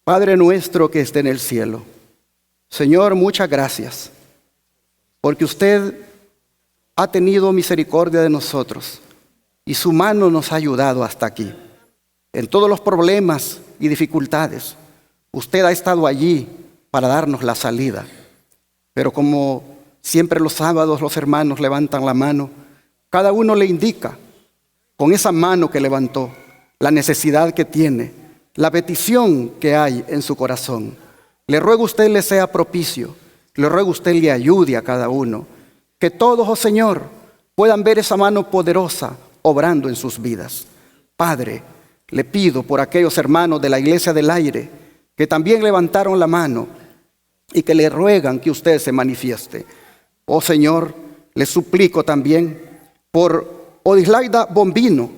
Padre nuestro que esté en el cielo, Señor, muchas gracias, porque usted ha tenido misericordia de nosotros y su mano nos ha ayudado hasta aquí. En todos los problemas y dificultades, usted ha estado allí para darnos la salida. Pero como siempre los sábados los hermanos levantan la mano, cada uno le indica con esa mano que levantó la necesidad que tiene, la petición que hay en su corazón. Le ruego usted le sea propicio, le ruego usted le ayude a cada uno. Que todos, oh Señor, puedan ver esa mano poderosa obrando en sus vidas. Padre, le pido por aquellos hermanos de la Iglesia del Aire que también levantaron la mano y que le ruegan que usted se manifieste. Oh Señor, le suplico también por Odislaida Bombino,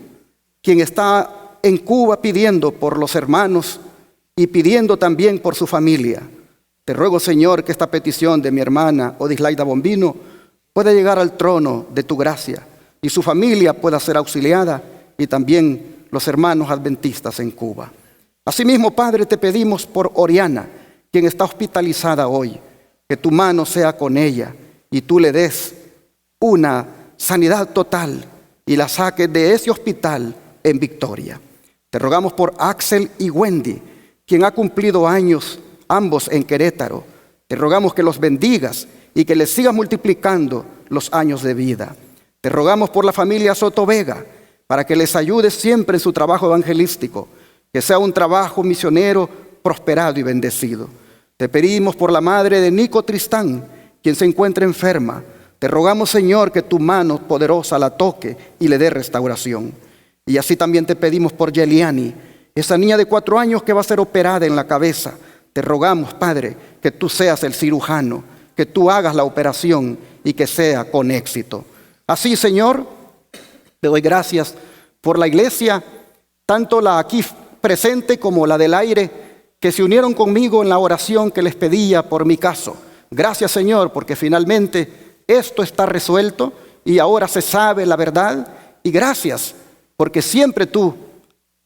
quien está en Cuba pidiendo por los hermanos y pidiendo también por su familia. Te ruego, Señor, que esta petición de mi hermana Odislaida Bombino pueda llegar al trono de tu gracia y su familia pueda ser auxiliada, y también los hermanos adventistas en Cuba. Asimismo, Padre, te pedimos por Oriana, quien está hospitalizada hoy, que tu mano sea con ella y tú le des una sanidad total y la saques de ese hospital en victoria. Te rogamos por Axel y Wendy, quien ha cumplido años ambos en Querétaro. Te rogamos que los bendigas y que les sigas multiplicando los años de vida. Te rogamos por la familia Soto Vega, para que les ayudes siempre en su trabajo evangelístico, que sea un trabajo misionero prosperado y bendecido. Te pedimos por la madre de Nico Tristán, quien se encuentra enferma. Te rogamos, Señor, que tu mano poderosa la toque y le dé restauración. Y así también te pedimos por Yeliani, esa niña de 4 años que va a ser operada en la cabeza. Te rogamos, Padre, que tú seas el cirujano, que tú hagas la operación y que sea con éxito. Así, Señor, te doy gracias por la iglesia, tanto la aquí presente como la del aire, que se unieron conmigo en la oración que les pedía por mi caso. Gracias, Señor, porque finalmente esto está resuelto y ahora se sabe la verdad. Y gracias, porque siempre tú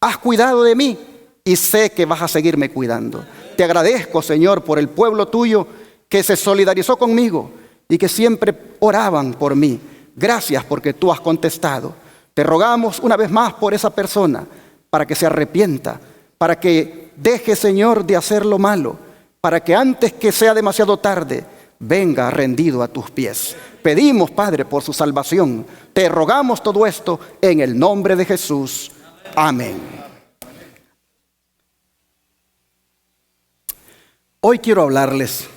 has cuidado de mí y sé que vas a seguirme cuidando. Te agradezco, Señor, por el pueblo tuyo que se solidarizó conmigo y que siempre oraban por mí. Gracias porque tú has contestado. Te rogamos una vez más por esa persona, para que se arrepienta, para que deje, Señor, de hacer lo malo, para que antes que sea demasiado tarde, venga rendido a tus pies. Pedimos, Padre, por su salvación. Te rogamos todo esto en el nombre de Jesús. Amén. Hoy quiero hablarles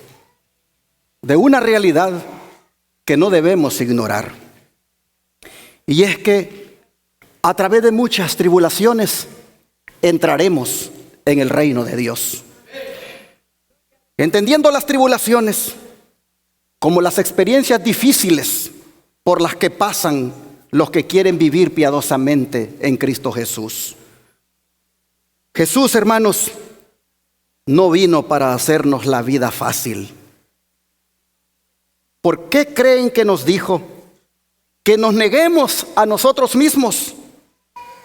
de una realidad que no debemos ignorar. Y es que a través de muchas tribulaciones entraremos en el reino de Dios. Entendiendo las tribulaciones como las experiencias difíciles por las que pasan los que quieren vivir piadosamente en Cristo Jesús. Jesús, hermanos, no vino para hacernos la vida fácil. ¿Por qué creen que nos dijo que nos neguemos a nosotros mismos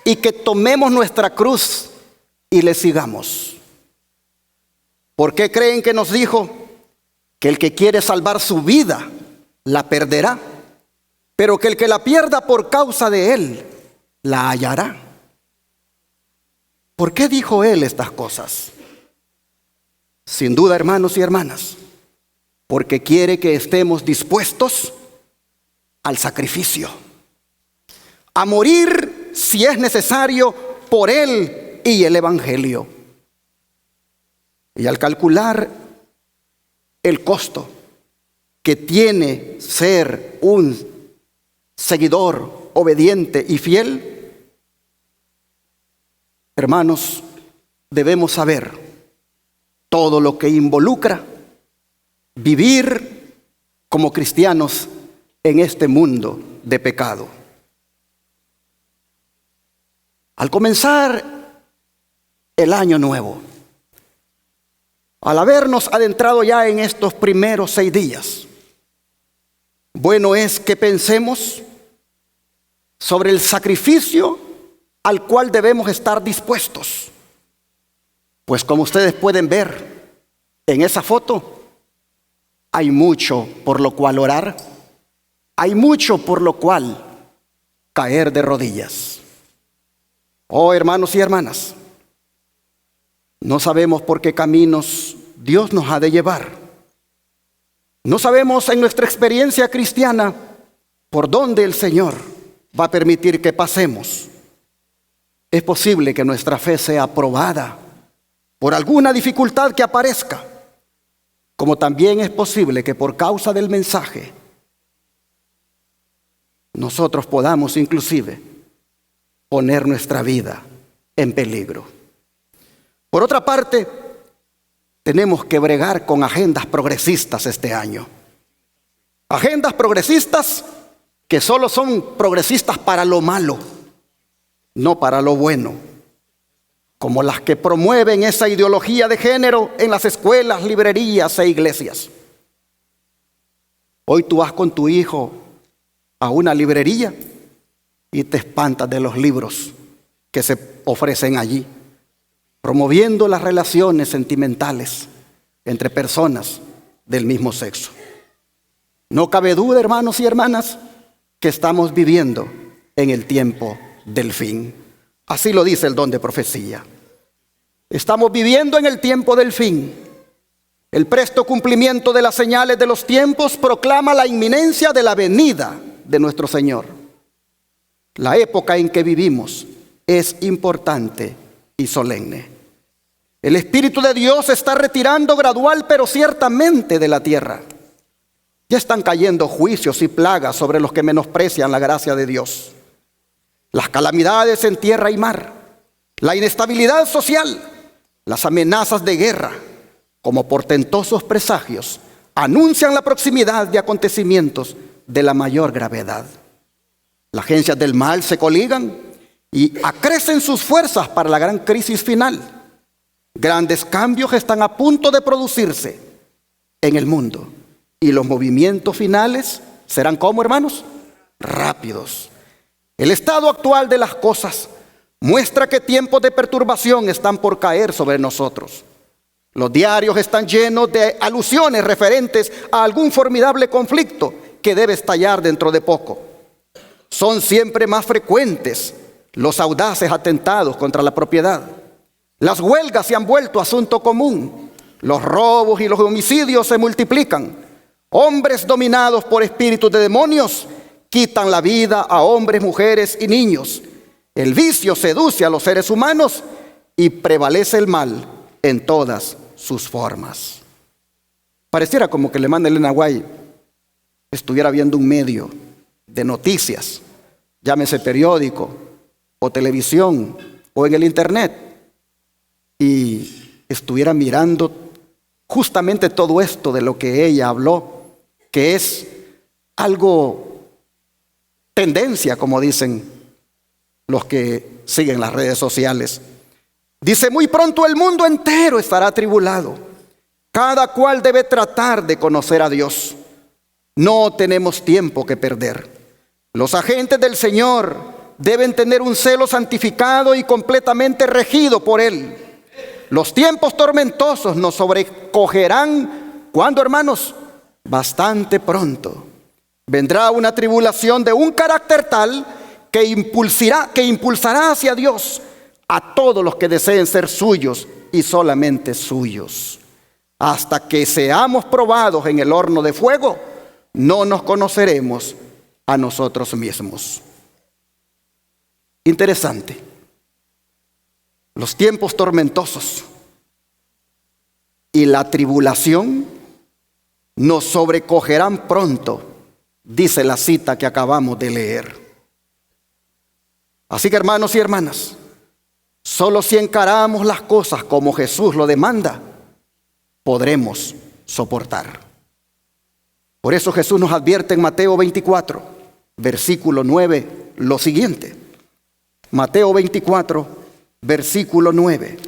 y que tomemos nuestra cruz y le sigamos? ¿Por qué creen que nos dijo que el que quiere salvar su vida la perderá, pero que el que la pierda por causa de él la hallará? ¿Por qué dijo él estas cosas? Sin duda, hermanos y hermanas, porque quiere que estemos dispuestos al sacrificio, a morir si es necesario por él y el evangelio. Y al calcular el costo que tiene ser un seguidor obediente y fiel, hermanos, debemos saber todo lo que involucra vivir como cristianos en este mundo de pecado. Al comenzar el año nuevo, al habernos adentrado ya en estos primeros 6 días, bueno es que pensemos sobre el sacrificio al cual debemos estar dispuestos. Pues como ustedes pueden ver en esa foto, hay mucho por lo cual orar, hay mucho por lo cual caer de rodillas. Oh, hermanos y hermanas, no sabemos por qué caminos Dios nos ha de llevar. No sabemos en nuestra experiencia cristiana por dónde el Señor va a permitir que pasemos. Es posible que nuestra fe sea probada por alguna dificultad que aparezca, como también es posible que por causa del mensaje nosotros podamos inclusive poner nuestra vida en peligro. Por otra parte, tenemos que bregar con agendas progresistas este año. Agendas progresistas que solo son progresistas para lo malo, no para lo bueno, como las que promueven esa ideología de género en las escuelas, librerías e iglesias. Hoy tú vas con tu hijo a una librería y te espantas de los libros que se ofrecen allí, promoviendo las relaciones sentimentales entre personas del mismo sexo. No cabe duda, hermanos y hermanas, que estamos viviendo en el tiempo del fin. Así lo dice el don de profecía. Estamos viviendo en el tiempo del fin. El presto cumplimiento de las señales de los tiempos proclama la inminencia de la venida de nuestro Señor. La época en que vivimos es importante y solemne. El Espíritu de Dios se está retirando gradual pero ciertamente de la tierra. Ya están cayendo juicios y plagas sobre los que menosprecian la gracia de Dios. Las calamidades en tierra y mar, la inestabilidad social, las amenazas de guerra, como portentosos presagios, anuncian la proximidad de acontecimientos de la mayor gravedad. Las agencias del mal se coligan y acrecen sus fuerzas para la gran crisis final. Grandes cambios están a punto de producirse en el mundo y los movimientos finales serán, ¿cómo, hermanos? Rápidos. El estado actual de las cosas muestra que tiempos de perturbación están por caer sobre nosotros. Los diarios están llenos de alusiones referentes a algún formidable conflicto que debe estallar dentro de poco. Son siempre más frecuentes los audaces atentados contra la propiedad. Las huelgas se han vuelto asunto común. Los robos y los homicidios se multiplican. Hombres dominados por espíritus de demonios quitan la vida a hombres, mujeres y niños. El vicio seduce a los seres humanos y prevalece el mal en todas sus formas. Pareciera como que el hermano Elena White estuviera viendo un medio de noticias, llámese periódico o televisión o en el internet, y estuviera mirando justamente todo esto de lo que ella habló, que es algo tendencia, como dicen los que siguen las redes sociales. Dice: muy pronto el mundo entero estará atribulado. Cada cual debe tratar de conocer a Dios. No tenemos tiempo que perder. Los agentes del Señor deben tener un celo santificado y completamente regido por Él. Los tiempos tormentosos nos sobrecogerán. ¿Cuándo, hermanos? Bastante pronto. Vendrá una tribulación de un carácter tal que impulsará hacia Dios a todos los que deseen ser suyos y solamente suyos. Hasta que seamos probados en el horno de fuego, no nos conoceremos a nosotros mismos. Interesante. Los tiempos tormentosos y la tribulación nos sobrecogerán pronto, dice la cita que acabamos de leer. Así que, hermanos y hermanas, solo si encaramos las cosas como Jesús lo demanda, podremos soportar. Por eso Jesús nos advierte en Mateo 24, versículo 9, lo siguiente. Mateo 24, versículo 9.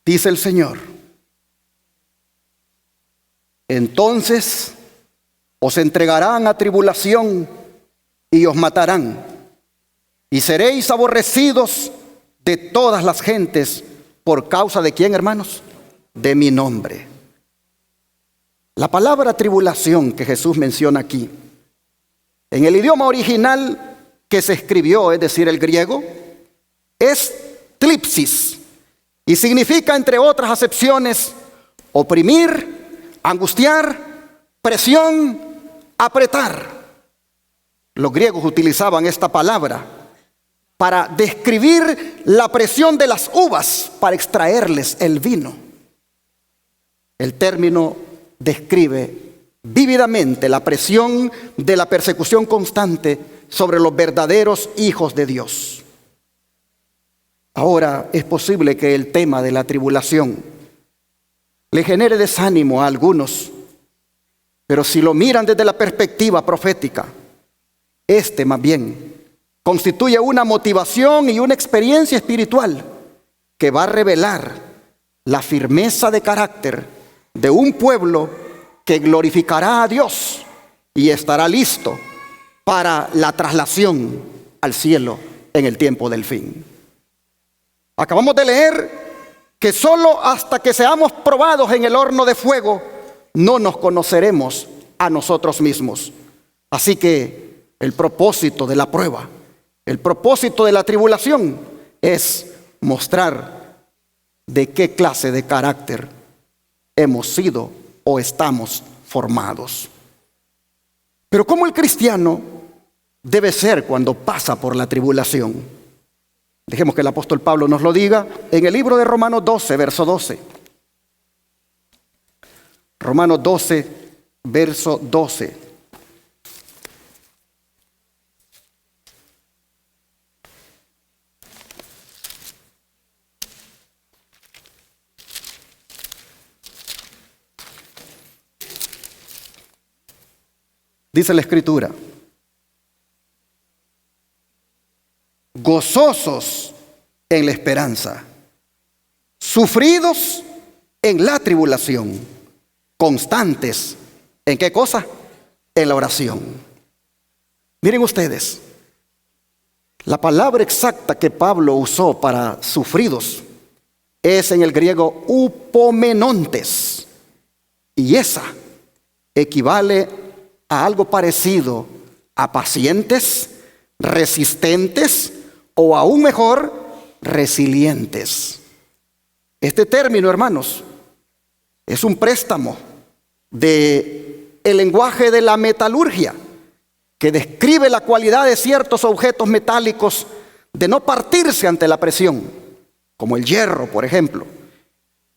dice el Señor. Entonces os entregarán a tribulación y os matarán, y seréis aborrecidos de todas las gentes por causa de ¿quién, hermanos? De mi nombre. La palabra tribulación que Jesús menciona aquí, en el idioma original que se escribió, es decir, el griego, es tlipsis, y significa, entre otras acepciones, oprimir, angustiar, presión, apretar. Los griegos utilizaban esta palabra para describir la presión de las uvas para extraerles el vino. El término describe vívidamente la presión de la persecución constante sobre los verdaderos hijos de Dios. Ahora, es posible que el tema de la tribulación le genere desánimo a algunos, pero si lo miran desde la perspectiva profética, más bien constituye una motivación y una experiencia espiritual que va a revelar la firmeza de carácter de un pueblo que glorificará a Dios y estará listo para la traslación al cielo en el tiempo del fin. Acabamos de leer que solo hasta que seamos probados en el horno de fuego no nos conoceremos a nosotros mismos. Así que el propósito de la prueba, el propósito de la tribulación es mostrar de qué clase de carácter hemos sido o estamos formados. Pero ¿cómo el cristiano debe ser cuando pasa por la tribulación? Dejemos que el apóstol Pablo nos lo diga en el libro de Romanos 12, verso 12. Romanos 12, verso 12. Dice la Escritura: gozosos en la esperanza, sufridos en la tribulación, constantes ¿en qué cosa? En la oración. Miren ustedes, la palabra exacta que Pablo usó para sufridos es en el griego upomenontes, y esa equivale a algo parecido a pacientes, resistentes o aún mejor, resilientes. Este término, hermanos, es un préstamo del lenguaje de la metalurgia que describe la cualidad de ciertos objetos metálicos de no partirse ante la presión, como el hierro, por ejemplo,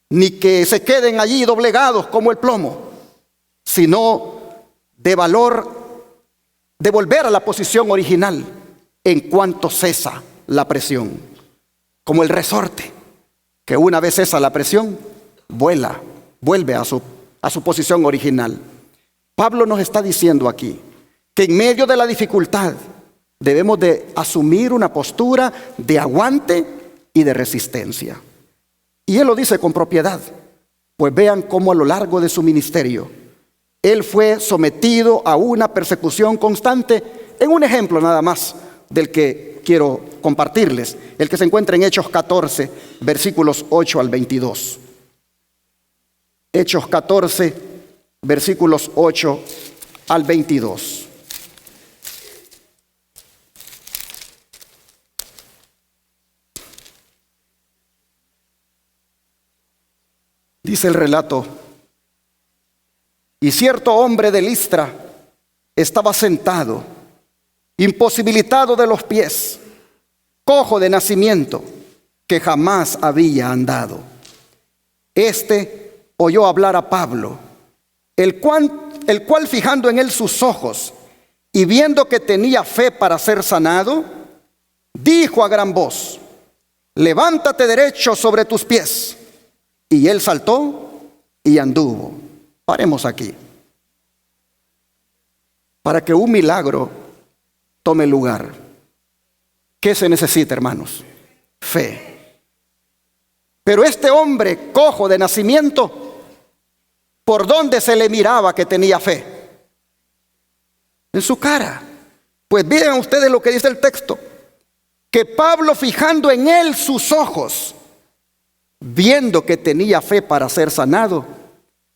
ni que se queden allí doblegados como el plomo, sino de volver a la posición original en cuanto cesa la presión, como el resorte, que una vez cesa la presión, vuelve a su posición original. Pablo nos está diciendo aquí que en medio de la dificultad debemos de asumir una postura de aguante y de resistencia. Y él lo dice con propiedad, pues vean cómo a lo largo de su ministerio él fue sometido a una persecución constante, en un ejemplo nada más del que quiero compartirles, el que se encuentra en Hechos 14, versículos 8 al 22. Hechos 14, versículos 8 al 22. Dice el relato: y cierto hombre de Listra estaba sentado, imposibilitado de los pies, cojo de nacimiento, que jamás había andado. Este oyó hablar a Pablo, el cual fijando en él sus ojos y viendo que tenía fe para ser sanado, dijo a gran voz: levántate derecho sobre tus pies. Y él saltó y anduvo. Paremos aquí. Para que un milagro tome lugar, ¿qué se necesita, hermanos? Fe. Pero este hombre cojo de nacimiento, ¿por dónde se le miraba que tenía fe? En su cara. Pues vean ustedes lo que dice el texto, que Pablo, fijando en él sus ojos, viendo que tenía fe para ser sanado,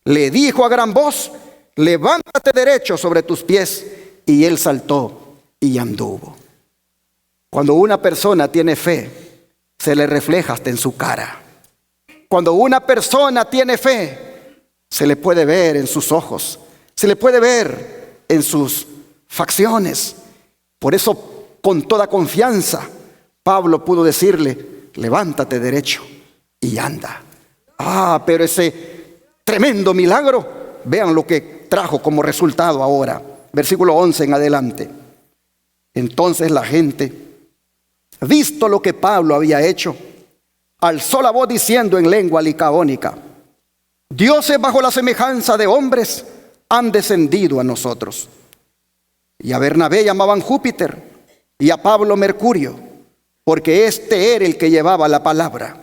le dijo a gran voz: levántate derecho sobre tus pies. Y él saltó y anduvo. Cuando una persona tiene fe, se le refleja hasta en su cara. Cuando una persona tiene fe, se le puede ver en sus ojos, se le puede ver en sus facciones. Por eso, con toda confianza, Pablo pudo decirle: levántate derecho y anda. Pero ese tremendo milagro, vean lo que trajo como resultado ahora. Versículo 11 en adelante. Entonces la gente, visto lo que Pablo había hecho, alzó la voz diciendo en lengua licaónica: dioses bajo la semejanza de hombres han descendido a nosotros. Y a Bernabé llamaban Júpiter y a Pablo Mercurio, porque este era el que llevaba la palabra.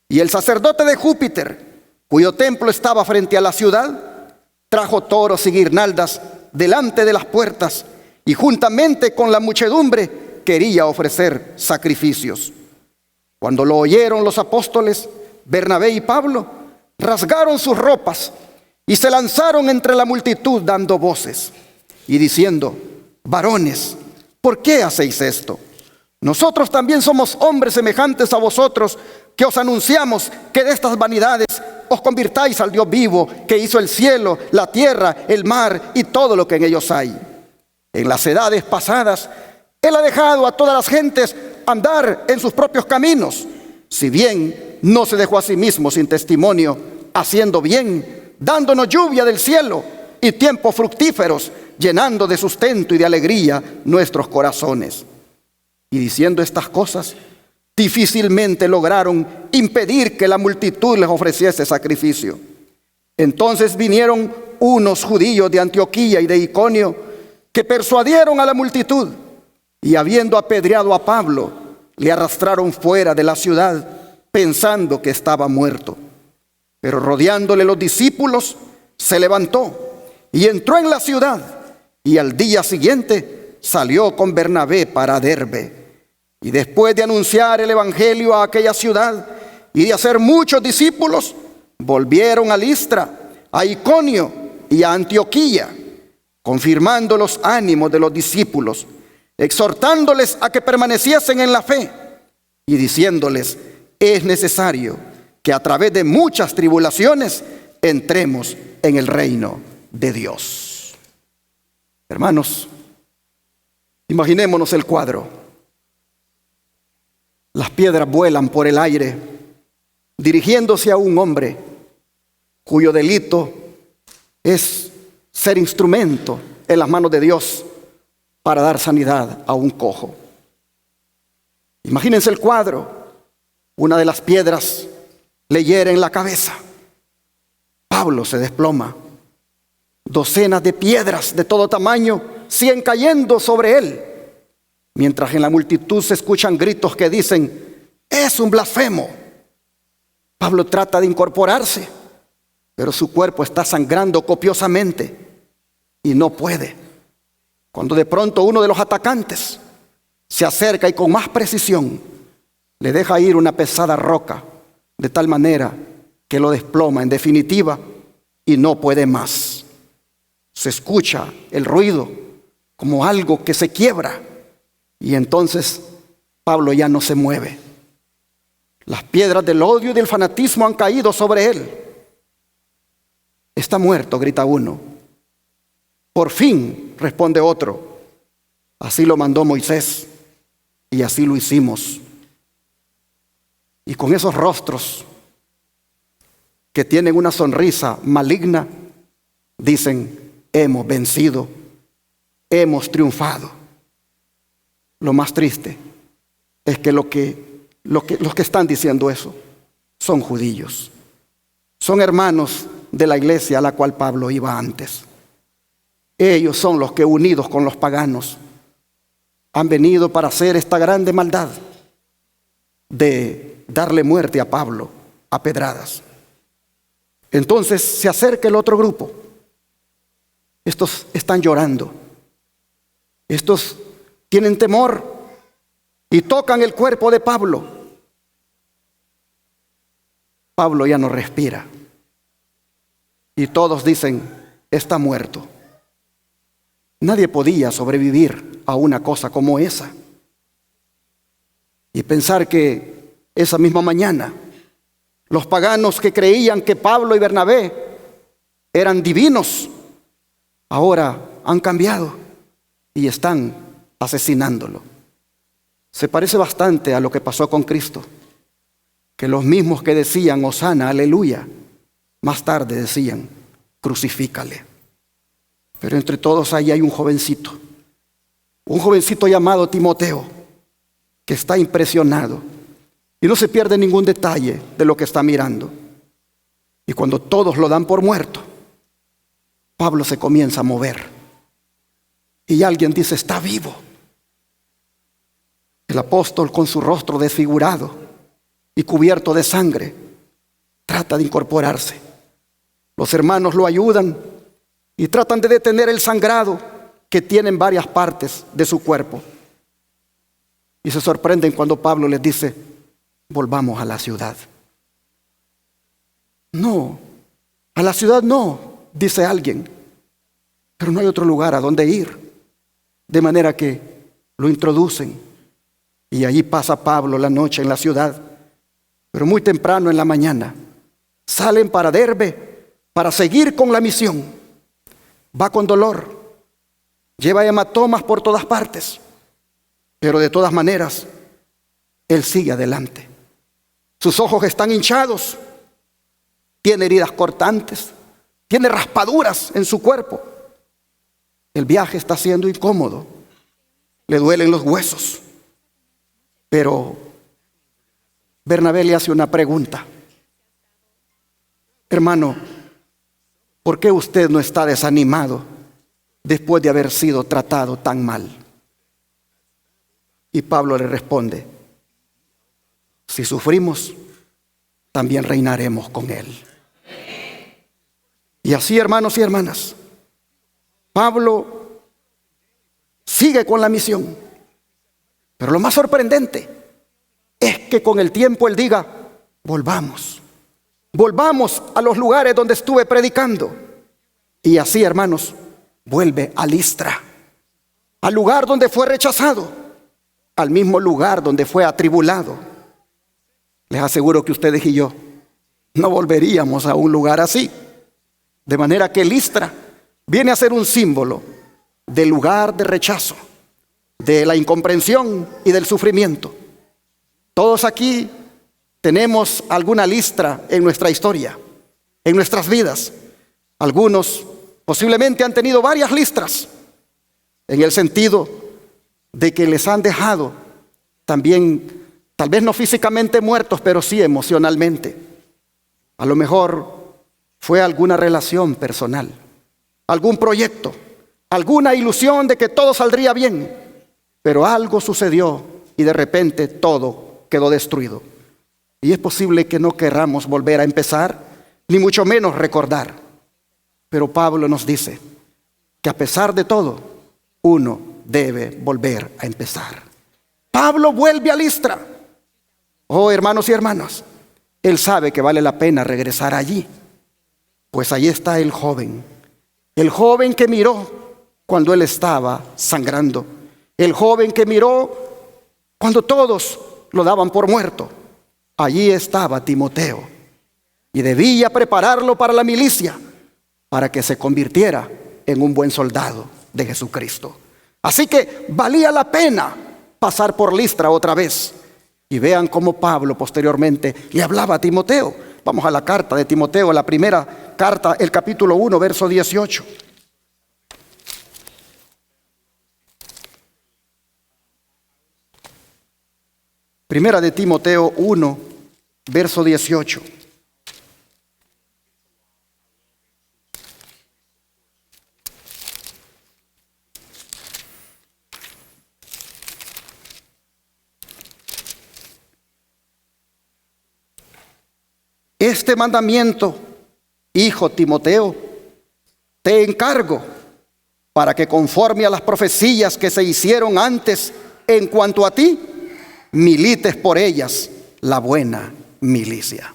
Y el sacerdote de Júpiter, cuyo templo estaba frente a la ciudad, trajo toros y guirnaldas delante de las puertas, y juntamente con la muchedumbre quería ofrecer sacrificios. Cuando lo oyeron los apóstoles, Bernabé y Pablo rasgaron sus ropas y se lanzaron entre la multitud dando voces y diciendo: varones, ¿por qué hacéis esto? Nosotros también somos hombres semejantes a vosotros, que os anunciamos que de estas vanidades os convirtáis al Dios vivo, que hizo el cielo, la tierra, el mar y todo lo que en ellos hay. En las edades pasadas, Él ha dejado a todas las gentes andar en sus propios caminos, si bien no se dejó a sí mismo sin testimonio, haciendo bien, dándonos lluvia del cielo y tiempos fructíferos, llenando de sustento y de alegría nuestros corazones. Y diciendo estas cosas, difícilmente lograron impedir que la multitud les ofreciese sacrificio. Entonces vinieron unos judíos de Antioquía y de Iconio, que persuadieron a la multitud, y habiendo apedreado a Pablo, le arrastraron fuera de la ciudad, pensando que estaba muerto. Pero rodeándole los discípulos, se levantó y entró en la ciudad, y al día siguiente salió con Bernabé para Derbe. Y después de anunciar el evangelio a aquella ciudad y de hacer muchos discípulos, volvieron a Listra, a Iconio y a Antioquía, confirmando los ánimos de los discípulos, exhortándoles a que permaneciesen en la fe y diciéndoles: es necesario que a través de muchas tribulaciones entremos en el reino de Dios. Hermanos, imaginémonos el cuadro. Las piedras vuelan por el aire, dirigiéndose a un hombre cuyo delito es ser instrumento en las manos de Dios para dar sanidad a un cojo. Imagínense el cuadro. Una de las piedras le hiere en la cabeza. Pablo se desploma. Docenas de piedras de todo tamaño siguen cayendo sobre él, mientras en la multitud se escuchan gritos que dicen: es un blasfemo. Pablo trata de incorporarse, pero su cuerpo está sangrando copiosamente y no puede. Cuando de pronto uno de los atacantes se acerca y con más precisión le deja ir una pesada roca, de tal manera que lo desploma en definitiva y no puede más. Se escucha el ruido como algo que se quiebra, y entonces Pablo ya no se mueve. Las piedras del odio y del fanatismo han caído sobre él. Está muerto, grita uno. Por fin, responde otro. Así lo mandó Moisés y así lo hicimos. Y con esos rostros que tienen una sonrisa maligna, dicen: hemos vencido, hemos triunfado. Lo más triste es que los que están diciendo eso son judíos. Son hermanos de la iglesia a la cual Pablo iba antes. Ellos son los que, unidos con los paganos, han venido para hacer esta grande maldad de darle muerte a Pablo a pedradas. Entonces se acerca el otro grupo. Estos están llorando. Estos tienen temor y tocan el cuerpo de Pablo. Pablo ya no respira. Y todos dicen, está muerto. Nadie podía sobrevivir a una cosa como esa. Y pensar que esa misma mañana, los paganos que creían que Pablo y Bernabé eran divinos, ahora han cambiado y están asesinándolo. Se parece bastante a lo que pasó con Cristo, que los mismos que decían, Hosana, aleluya, más tarde decían, crucifícale. Pero entre todos ahí hay un jovencito llamado Timoteo, que está impresionado y no se pierde ningún detalle de lo que está mirando. Y cuando todos lo dan por muerto, Pablo se comienza a mover y alguien dice, está vivo. El apóstol, con su rostro desfigurado y cubierto de sangre, trata de incorporarse. Los hermanos lo ayudan y tratan de detener el sangrado que tiene en varias partes de su cuerpo. Y se sorprenden cuando Pablo les dice, volvamos a la ciudad. No, a la ciudad no, dice alguien, pero no hay otro lugar a donde ir. De manera que lo introducen y allí pasa Pablo la noche en la ciudad, pero muy temprano en la mañana salen para Derbe para seguir con la misión. Va con dolor, lleva hematomas por todas partes, pero de todas maneras, él sigue adelante. Sus ojos están hinchados, tiene heridas cortantes, tiene raspaduras en su cuerpo. El viaje está siendo incómodo, le duelen los huesos. Pero Bernabé le hace una pregunta. Hermano, ¿por qué usted no está desanimado después de haber sido tratado tan mal? Y Pablo le responde, si sufrimos, también reinaremos con él. Y así, hermanos y hermanas, Pablo sigue con la misión. Pero lo más sorprendente es que con el tiempo él diga, volvamos a los lugares donde estuve predicando. Y así, hermanos, vuelve a Listra, al lugar donde fue rechazado, al mismo lugar donde fue atribulado. Les aseguro que ustedes y yo no volveríamos a un lugar así. De manera que Listra viene a ser un símbolo del lugar de rechazo, de la incomprensión y del sufrimiento. Todos aquí tenemos alguna Listra en nuestra historia, en nuestras vidas. Algunos posiblemente han tenido varias Listras, en el sentido de que les han dejado también, tal vez no físicamente muertos, pero sí emocionalmente. A lo mejor fue alguna relación personal, algún proyecto, alguna ilusión de que todo saldría bien, pero algo sucedió y de repente todo quedó destruido. Y es posible que no querramos volver a empezar, ni mucho menos recordar. Pero Pablo nos dice que a pesar de todo, uno debe volver a empezar. Pablo vuelve a Listra. Oh, hermanos y hermanas, él sabe que vale la pena regresar allí. Pues ahí está el joven que miró cuando él estaba sangrando, el joven que miró cuando todos lo daban por muerto. Allí estaba Timoteo y debía prepararlo para la milicia, para que se convirtiera en un buen soldado de Jesucristo. Así que valía la pena pasar por Listra otra vez. Y vean cómo Pablo posteriormente le hablaba a Timoteo. Vamos a la carta de Timoteo, la primera carta, el capítulo 1, verso 18. Primera de Timoteo 1, verso 18. Este mandamiento, hijo Timoteo, te encargo para que conforme a las profecías que se hicieron antes en cuanto a ti, milites por ellas la buena milicia.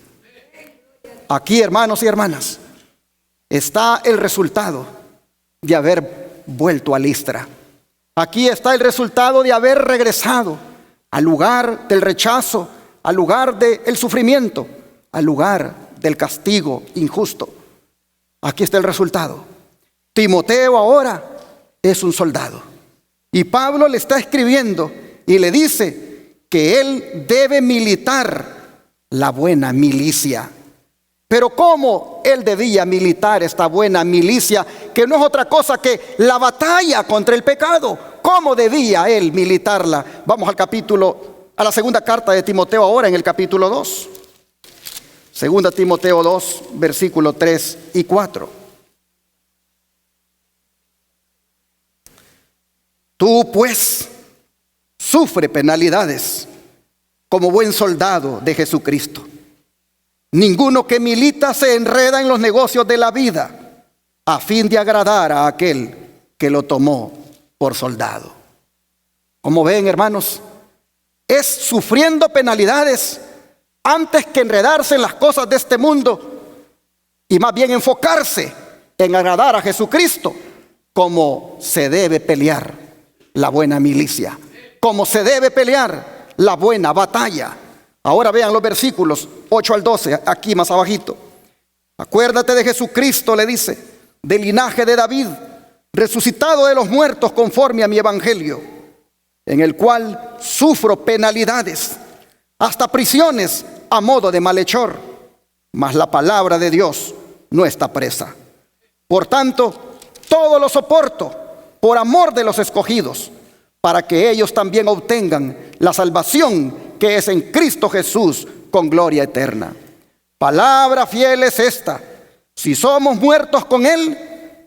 Aquí, hermanos y hermanas, está el resultado de haber vuelto a Listra. Aquí está el resultado de haber regresado al lugar del rechazo, al lugar del sufrimiento, al lugar del castigo injusto. Aquí está el resultado. Timoteo ahora es un soldado. Y Pablo le está escribiendo y le dice que él debe militar la buena milicia. Pero ¿cómo él debía militar esta buena milicia, que no es otra cosa que la batalla contra el pecado? ¿Cómo debía él militarla? Vamos a la segunda carta de Timoteo ahora, en el capítulo 2. Segunda Timoteo 2, versículos 3 y 4. Tú pues sufre penalidades como buen soldado de Jesucristo. Ninguno que milita se enreda en los negocios de la vida a fin de agradar a aquel que lo tomó por soldado. Como ven, hermanos, es sufriendo penalidades antes que enredarse en las cosas de este mundo y más bien enfocarse en agradar a Jesucristo, como se debe pelear la buena milicia, como se debe pelear la buena batalla. Ahora vean los versículos 8 al 12, aquí más abajito. Acuérdate de Jesucristo, le dice, del linaje de David, resucitado de los muertos conforme a mi evangelio, en el cual sufro penalidades, hasta prisiones a modo de malhechor, mas la palabra de Dios no está presa. Por tanto, todo lo soporto por amor de los escogidos, para que ellos también obtengan la salvación que es en Cristo Jesús con gloria eterna. Palabra fiel es esta: si somos muertos con Él,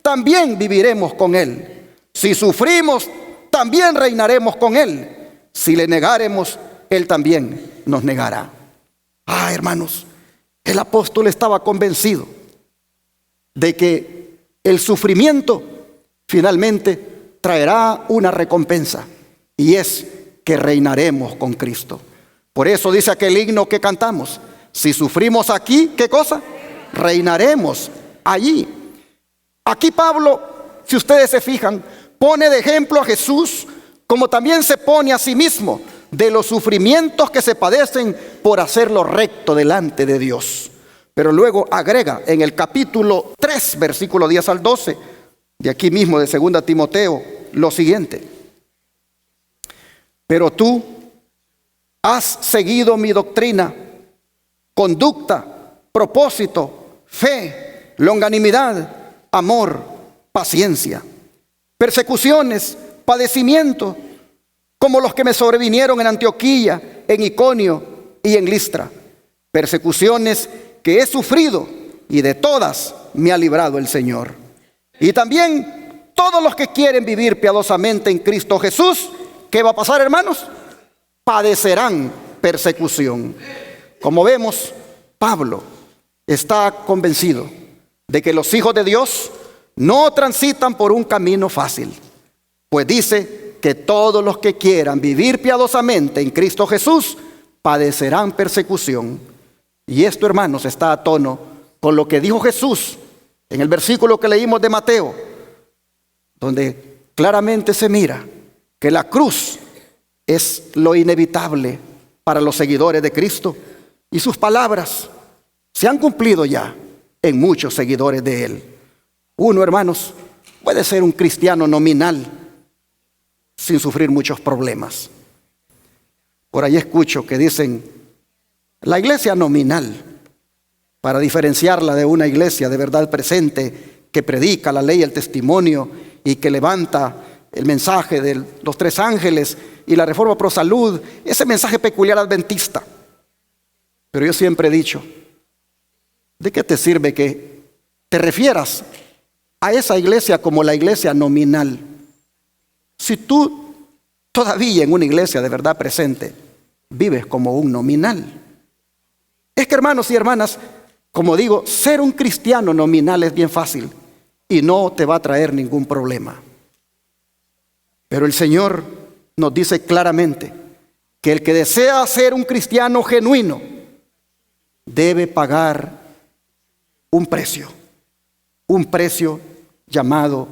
también viviremos con Él. Si sufrimos, también reinaremos con Él. Si le negáremos, Él también nos negará. Hermanos, el apóstol estaba convencido de que el sufrimiento finalmente traerá una recompensa, y es que reinaremos con Cristo. Por eso dice aquel himno que cantamos: si sufrimos aquí, ¿qué cosa? Reinaremos allí. Aquí Pablo, si ustedes se fijan, pone de ejemplo a Jesús, como también se pone a sí mismo de los sufrimientos que se padecen por hacerlo recto delante de Dios. Pero luego agrega en el capítulo 3, versículo 10 al 12, de aquí mismo de 2 Timoteo, lo siguiente: pero tú has seguido mi doctrina, conducta, propósito, fe, longanimidad, amor, paciencia, persecuciones, padecimientos, como los que me sobrevinieron en Antioquía, en Iconio y en Listra. Persecuciones que he sufrido, y de todas me ha librado el Señor. Y también todos los que quieren vivir piadosamente en Cristo Jesús, ¿qué va a pasar, hermanos? Padecerán persecución. Como vemos, Pablo está convencido de que los hijos de Dios no transitan por un camino fácil, pues dice que todos los que quieran vivir piadosamente en Cristo Jesús padecerán persecución. Y esto, hermanos, está a tono con lo que dijo Jesús en el versículo que leímos de Mateo, donde claramente se mira que la cruz es lo inevitable para los seguidores de Cristo, y sus palabras se han cumplido ya en muchos seguidores de Él. Uno, hermanos, puede ser un cristiano nominal sin sufrir muchos problemas. Por ahí escucho que dicen la iglesia nominal, para diferenciarla de una iglesia de verdad presente, que predica la ley y el testimonio y que levanta el mensaje de los 3 ángeles y la reforma pro salud, ese mensaje peculiar adventista. Pero yo siempre he dicho, ¿de qué te sirve que te refieras a esa iglesia como la iglesia nominal, si tú todavía en una iglesia de verdad presente vives como un nominal? Es que, hermanos y hermanas, Como digo, ser un cristiano nominal es bien fácil y no te va a traer ningún problema. Pero el Señor nos dice claramente que el que desea ser un cristiano genuino debe pagar un precio llamado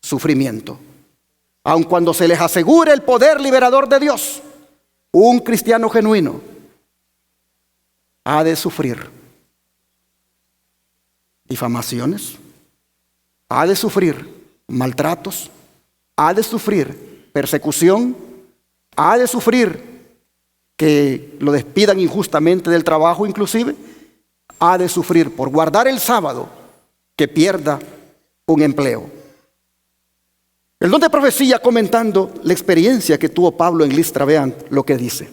sufrimiento. Aun cuando se les asegure el poder liberador de Dios, un cristiano genuino ha de sufrir difamaciones, ha de sufrir maltratos, ha de sufrir persecución, ha de sufrir que lo despidan injustamente del trabajo inclusive, ha de sufrir por guardar el sábado que pierda un empleo. El don de profecía, comentando la experiencia que tuvo Pablo en Listra, vean lo que dice.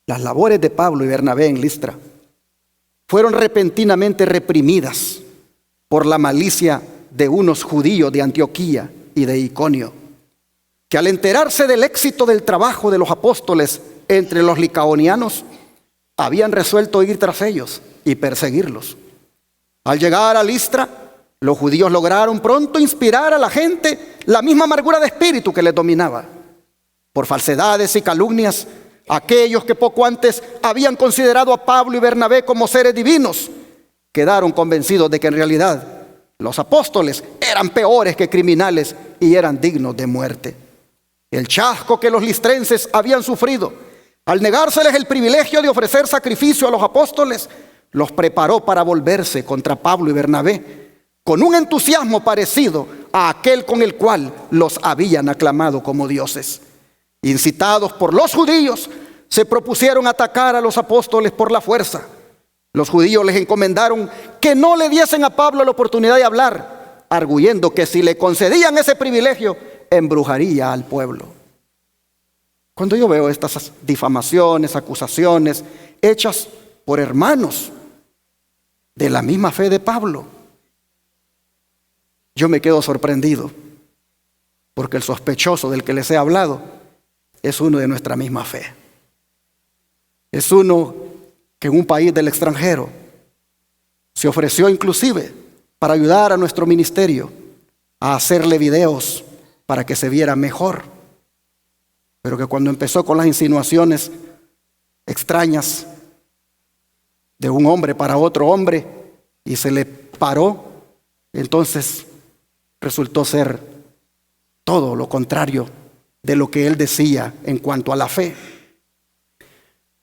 Las labores de Pablo y Bernabé en Listra fueron repentinamente reprimidas por la malicia de unos judíos de Antioquía y de Iconio, que al enterarse del éxito del trabajo de los apóstoles entre los licaonianos, habían resuelto ir tras ellos y perseguirlos. Al llegar a Listra, los judíos lograron pronto inspirar a la gente la misma amargura de espíritu que les dominaba. Por falsedades y calumnias, aquellos que poco antes habían considerado a Pablo y Bernabé como seres divinos, quedaron convencidos de que en realidad los apóstoles eran peores que criminales y eran dignos de muerte. El chasco que los listrenses habían sufrido al negárseles el privilegio de ofrecer sacrificio a los apóstoles, los preparó para volverse contra Pablo y Bernabé con un entusiasmo parecido a aquel con el cual los habían aclamado como dioses. Incitados por los judíos, se propusieron atacar a los apóstoles por la fuerza. Los judíos les encomendaron que no le diesen a Pablo la oportunidad de hablar, arguyendo que si le concedían ese privilegio, embrujaría al pueblo. Cuando yo veo estas difamaciones, acusaciones hechas por hermanos de la misma fe de Pablo, yo me quedo sorprendido, porque el sospechoso del que les he hablado es uno de nuestra misma fe. Es uno que en un país del extranjero se ofreció inclusive para ayudar a nuestro ministerio a hacerle videos para que se viera mejor. Pero que cuando empezó con las insinuaciones extrañas de un hombre para otro hombre y se le paró, entonces resultó ser todo lo contrario de lo que él decía en cuanto a la fe.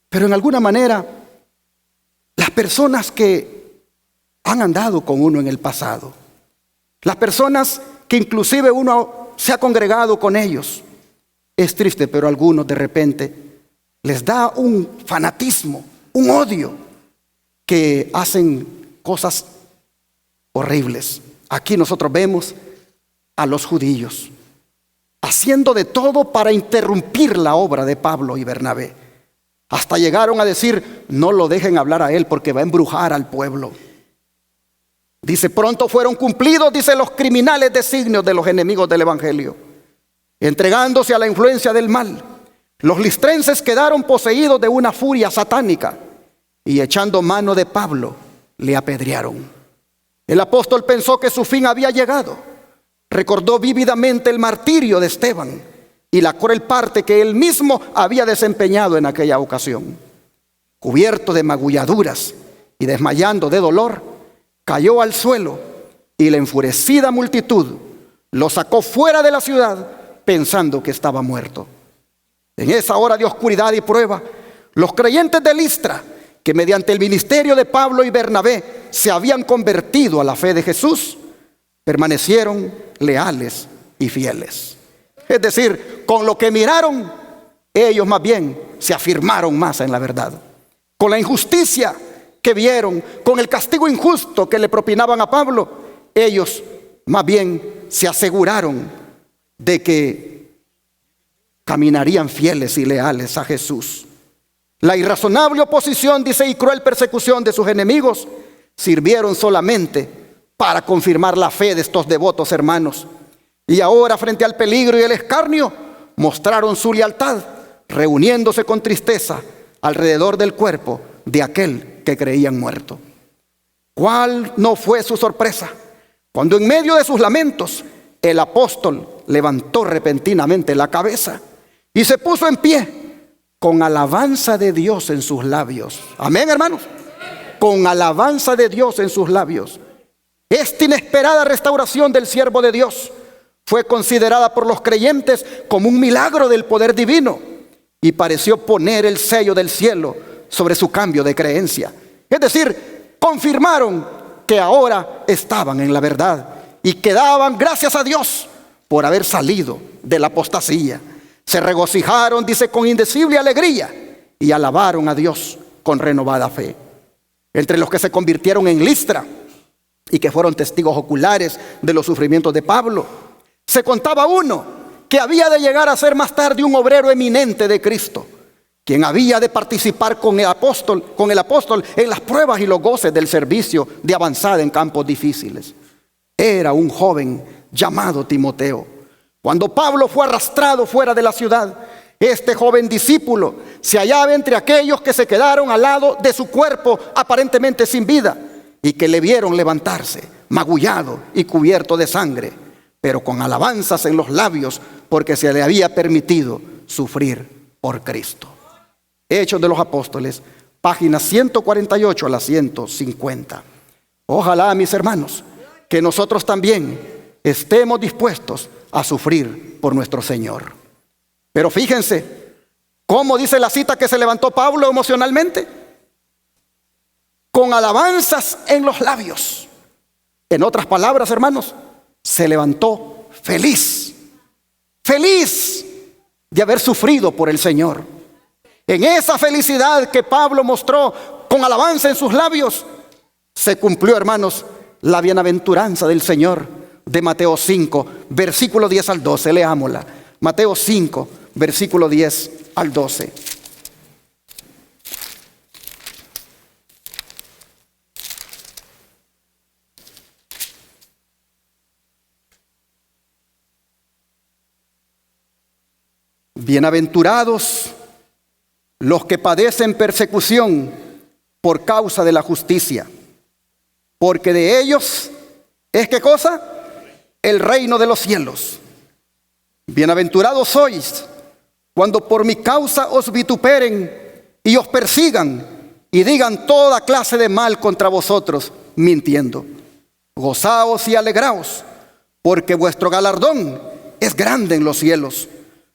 Pero en alguna manera, las personas que han andado con uno en el pasado, las personas que inclusive uno se ha congregado con ellos, es triste, pero a algunos de repente les da un fanatismo, un odio, que hacen cosas horribles. Aquí nosotros vemos a los judíos haciendo de todo para interrumpir la obra de Pablo y Bernabé. Hasta llegaron a decir: no lo dejen hablar a él porque va a embrujar al pueblo. Dice: pronto fueron cumplidos, dice, los criminales designios de los enemigos del evangelio. Entregándose a la influencia del mal, los listrenses quedaron poseídos de una furia satánica y echando mano de Pablo, le apedrearon. El apóstol pensó que su fin había llegado. Recordó vívidamente el martirio de Esteban y la cruel parte que él mismo había desempeñado en aquella ocasión. Cubierto de magulladuras y desmayando de dolor, cayó al suelo y la enfurecida multitud lo sacó fuera de la ciudad pensando que estaba muerto. En esa hora de oscuridad y prueba, los creyentes de Listra, que mediante el ministerio de Pablo y Bernabé se habían convertido a la fe de Jesús, permanecieron leales y fieles. Es decir, con lo que miraron, ellos más bien se afirmaron más en la verdad. Con la injusticia que vieron, con el castigo injusto que le propinaban a Pablo, ellos más bien se aseguraron de que caminarían fieles y leales a Jesús. La irrazonable oposición, dice, y cruel persecución de sus enemigos sirvieron solamente para confirmar la fe de estos devotos hermanos. Y ahora, frente al peligro y el escarnio, mostraron su lealtad, reuniéndose con tristeza alrededor del cuerpo de aquel que creían muerto. ¿Cuál no fue su sorpresa cuando en medio de sus lamentos el apóstol levantó repentinamente la cabeza y se puso en pie con alabanza de Dios en sus labios? Amén, hermanos. Con alabanza de Dios en sus labios. Esta inesperada restauración del siervo de Dios fue considerada por los creyentes como un milagro del poder divino y pareció poner el sello del cielo sobre su cambio de creencia. Es decir, confirmaron que ahora estaban en la verdad y que daban gracias a Dios por haber salido de la apostasía. Se regocijaron, dice, con indecible alegría y alabaron a Dios con renovada fe. Entre los que se convirtieron en Listra y que fueron testigos oculares de los sufrimientos de Pablo, se contaba uno que había de llegar a ser más tarde un obrero eminente de Cristo, quien había de participar con el apóstol en las pruebas y los goces del servicio de avanzada en campos difíciles. Era un joven llamado Timoteo. Cuando Pablo fue arrastrado fuera de la ciudad, este joven discípulo se hallaba entre aquellos que se quedaron al lado de su cuerpo aparentemente sin vida y que le vieron levantarse, magullado y cubierto de sangre, pero con alabanzas en los labios porque se le había permitido sufrir por Cristo. Hechos de los Apóstoles, páginas 148 a la 150. Ojalá, mis hermanos, que nosotros también estemos dispuestos a sufrir por nuestro Señor. Pero fíjense, ¿cómo dice la cita que se levantó Pablo emocionalmente? Con alabanzas en los labios. En otras palabras, hermanos, se levantó feliz. Feliz de haber sufrido por el Señor. En esa felicidad que Pablo mostró con alabanza en sus labios, se cumplió, hermanos, la bienaventuranza del Señor de Mateo 5, versículo 10 al 12. Leámosla. Mateo 5, versículo 10 al 12. Bienaventurados los que padecen persecución por causa de la justicia, porque de ellos es, ¿qué cosa? El reino de los cielos. Bienaventurados sois cuando por mi causa os vituperen y os persigan y digan toda clase de mal contra vosotros, mintiendo. Gozaos y alegraos, porque vuestro galardón es grande en los cielos,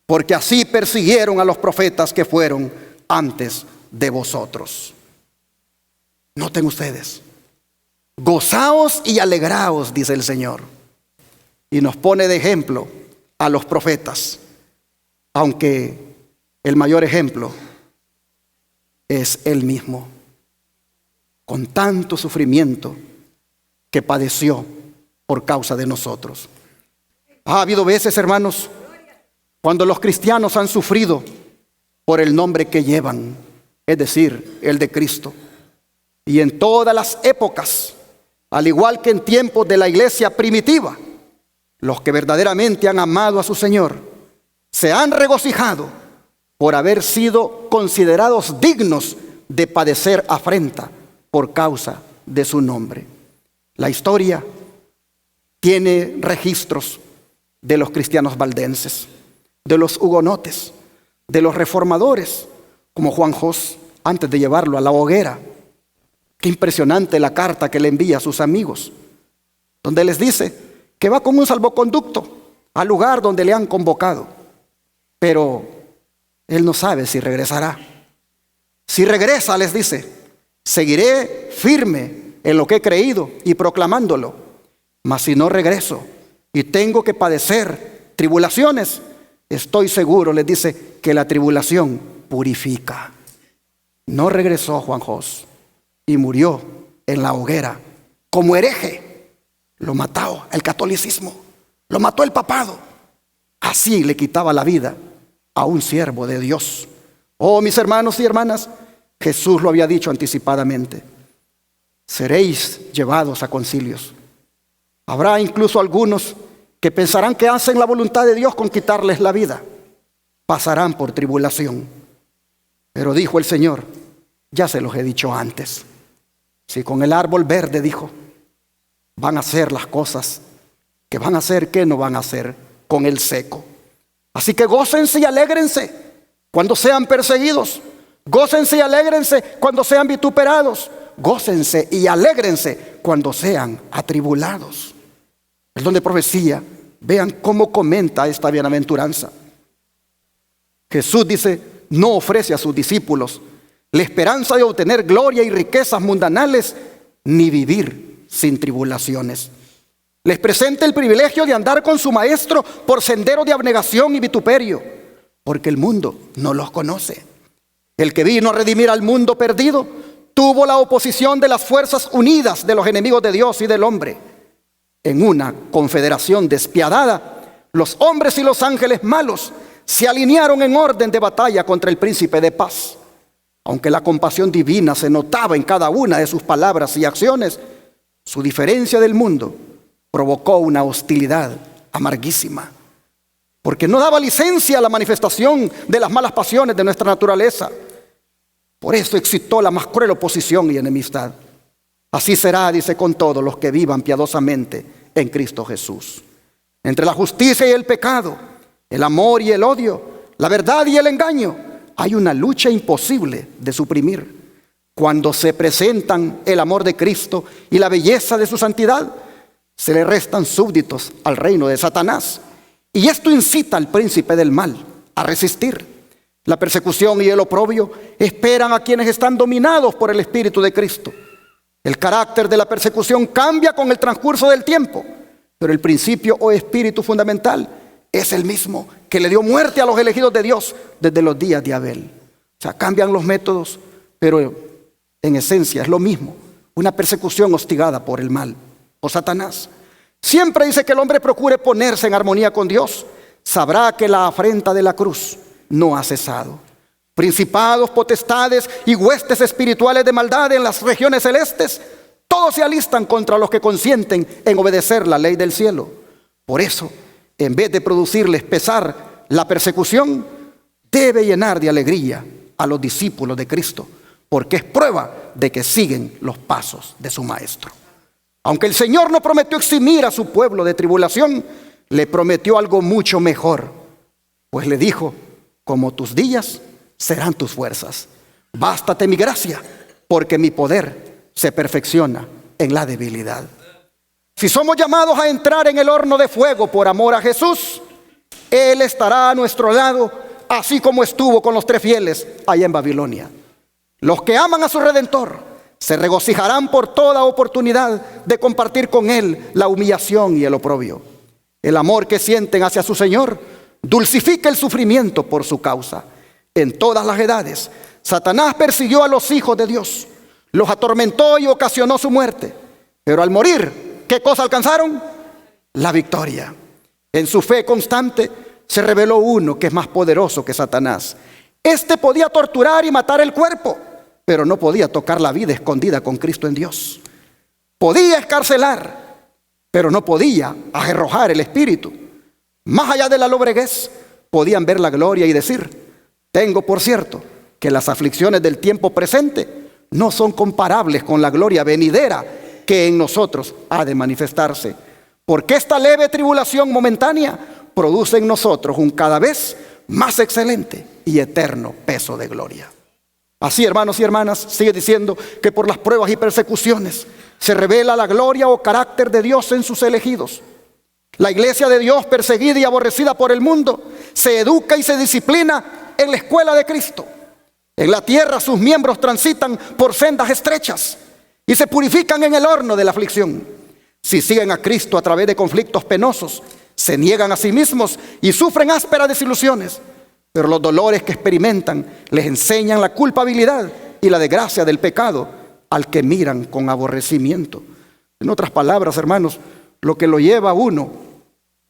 porque así persiguieron a los profetas que fueron antes de vosotros. Noten ustedes, gozaos y alegraos, dice el Señor, y nos pone de ejemplo a los profetas, aunque el mayor ejemplo es Él mismo, con tanto sufrimiento que padeció por causa de nosotros. Ha habido veces, hermanos, cuando los cristianos han sufrido por el nombre que llevan, es decir, el de Cristo. Y en todas las épocas, al igual que en tiempos de la iglesia primitiva, los que verdaderamente han amado a su Señor se han regocijado por haber sido considerados dignos de padecer afrenta por causa de su nombre. La historia tiene registros de los cristianos valdenses, de los hugonotes, de los reformadores, como Juan Jos, antes de llevarlo a la hoguera. Qué impresionante la carta que le envía a sus amigos, donde les dice que va con un salvoconducto al lugar donde le han convocado, pero él no sabe si regresará. Si regresa, les dice, seguiré firme en lo que he creído y proclamándolo, mas si no regreso y tengo que padecer tribulaciones, estoy seguro, les dice, que la tribulación purifica. No regresó Juan Jos y murió en la hoguera como hereje. Lo mató el catolicismo, lo mató el papado. Así le quitaba la vida a un siervo de Dios. Oh, mis hermanos y hermanas, Jesús lo había dicho anticipadamente. Seréis llevados a concilios. Habrá incluso algunos que pensarán que hacen la voluntad de Dios con quitarles la vida. Pasarán por tribulación. Pero dijo el Señor, ya se los he dicho antes, Si con el árbol verde, dijo, van a hacer las cosas que van a hacer, ¿qué no van a hacer con el seco? Así que gócense y alégrense cuando sean perseguidos. Gócense y alégrense cuando sean vituperados. Gócense y alégrense cuando sean atribulados. El don de profecía, vean cómo comenta esta bienaventuranza. Jesús dice, no ofrece a sus discípulos la esperanza de obtener gloria y riquezas mundanales, ni vivir sin tribulaciones. Les presenta el privilegio de andar con su maestro por senderos de abnegación y vituperio, porque el mundo no los conoce. El que vino a redimir al mundo perdido tuvo la oposición de las fuerzas unidas de los enemigos de Dios y del hombre. En una confederación despiadada, los hombres y los ángeles malos se alinearon en orden de batalla contra el príncipe de paz. Aunque la compasión divina se notaba en cada una de sus palabras y acciones, su diferencia del mundo provocó una hostilidad amarguísima, porque no daba licencia a la manifestación de las malas pasiones de nuestra naturaleza. Por eso excitó la más cruel oposición y enemistad. Así será, dice, con todos los que vivan piadosamente en Cristo Jesús. Entre la justicia y el pecado, el amor y el odio, la verdad y el engaño, hay una lucha imposible de suprimir. Cuando se presentan el amor de Cristo y la belleza de su santidad, se le restan súbditos al reino de Satanás. Y esto incita al príncipe del mal a resistir. La persecución y el oprobio esperan a quienes están dominados por el Espíritu de Cristo. El carácter de la persecución cambia con el transcurso del tiempo, pero el principio o espíritu fundamental es el mismo que le dio muerte a los elegidos de Dios desde los días de Abel. O sea, cambian los métodos, pero en esencia es lo mismo. Una persecución hostigada por el mal o Satanás. Siempre dice que el hombre procure ponerse en armonía con Dios. Sabrá que la afrenta de la cruz no ha cesado. Principados, potestades y huestes espirituales de maldad en las regiones celestes, todos se alistan contra los que consienten en obedecer la ley del cielo. Por eso, en vez de producirles pesar la persecución, debe llenar de alegría a los discípulos de Cristo, porque es prueba de que siguen los pasos de su Maestro. Aunque el Señor no prometió eximir a su pueblo de tribulación, le prometió algo mucho mejor, pues le dijo, como tus días serán tus fuerzas. Bástate mi gracia, porque mi poder se perfecciona en la debilidad. Si somos llamados a entrar en el horno de fuego por amor a Jesús, Él estará a nuestro lado, así como estuvo con los 3 fieles allá en Babilonia. Los que aman a su Redentor se regocijarán por toda oportunidad de compartir con Él la humillación y el oprobio. El amor que sienten hacia su Señor dulcifica el sufrimiento por su causa. En todas las edades, Satanás persiguió a los hijos de Dios, los atormentó y ocasionó su muerte. Pero al morir, ¿qué cosa alcanzaron? La victoria. En su fe constante se reveló uno que es más poderoso que Satanás. Este podía torturar y matar el cuerpo, pero no podía tocar la vida escondida con Cristo en Dios. Podía escarcelar, pero no podía arrojar el espíritu. Más allá de la lobreguez, podían ver la gloria y decir, tengo por cierto que las aflicciones del tiempo presente no son comparables con la gloria venidera que en nosotros ha de manifestarse. Porque esta leve tribulación momentánea produce en nosotros un cada vez más excelente y eterno peso de gloria. Así, hermanos y hermanas, sigue diciendo que por las pruebas y persecuciones se revela la gloria o carácter de Dios en sus elegidos. La iglesia de Dios, perseguida y aborrecida por el mundo, se educa y se disciplina en la escuela de Cristo. En la tierra sus miembros transitan por sendas estrechas y se purifican en el horno de la aflicción. Si siguen a Cristo a través de conflictos penosos, se niegan a sí mismos y sufren ásperas desilusiones. Pero los dolores que experimentan les enseñan la culpabilidad y la desgracia del pecado al que miran con aborrecimiento. En otras palabras, hermanos, lo que lo lleva a uno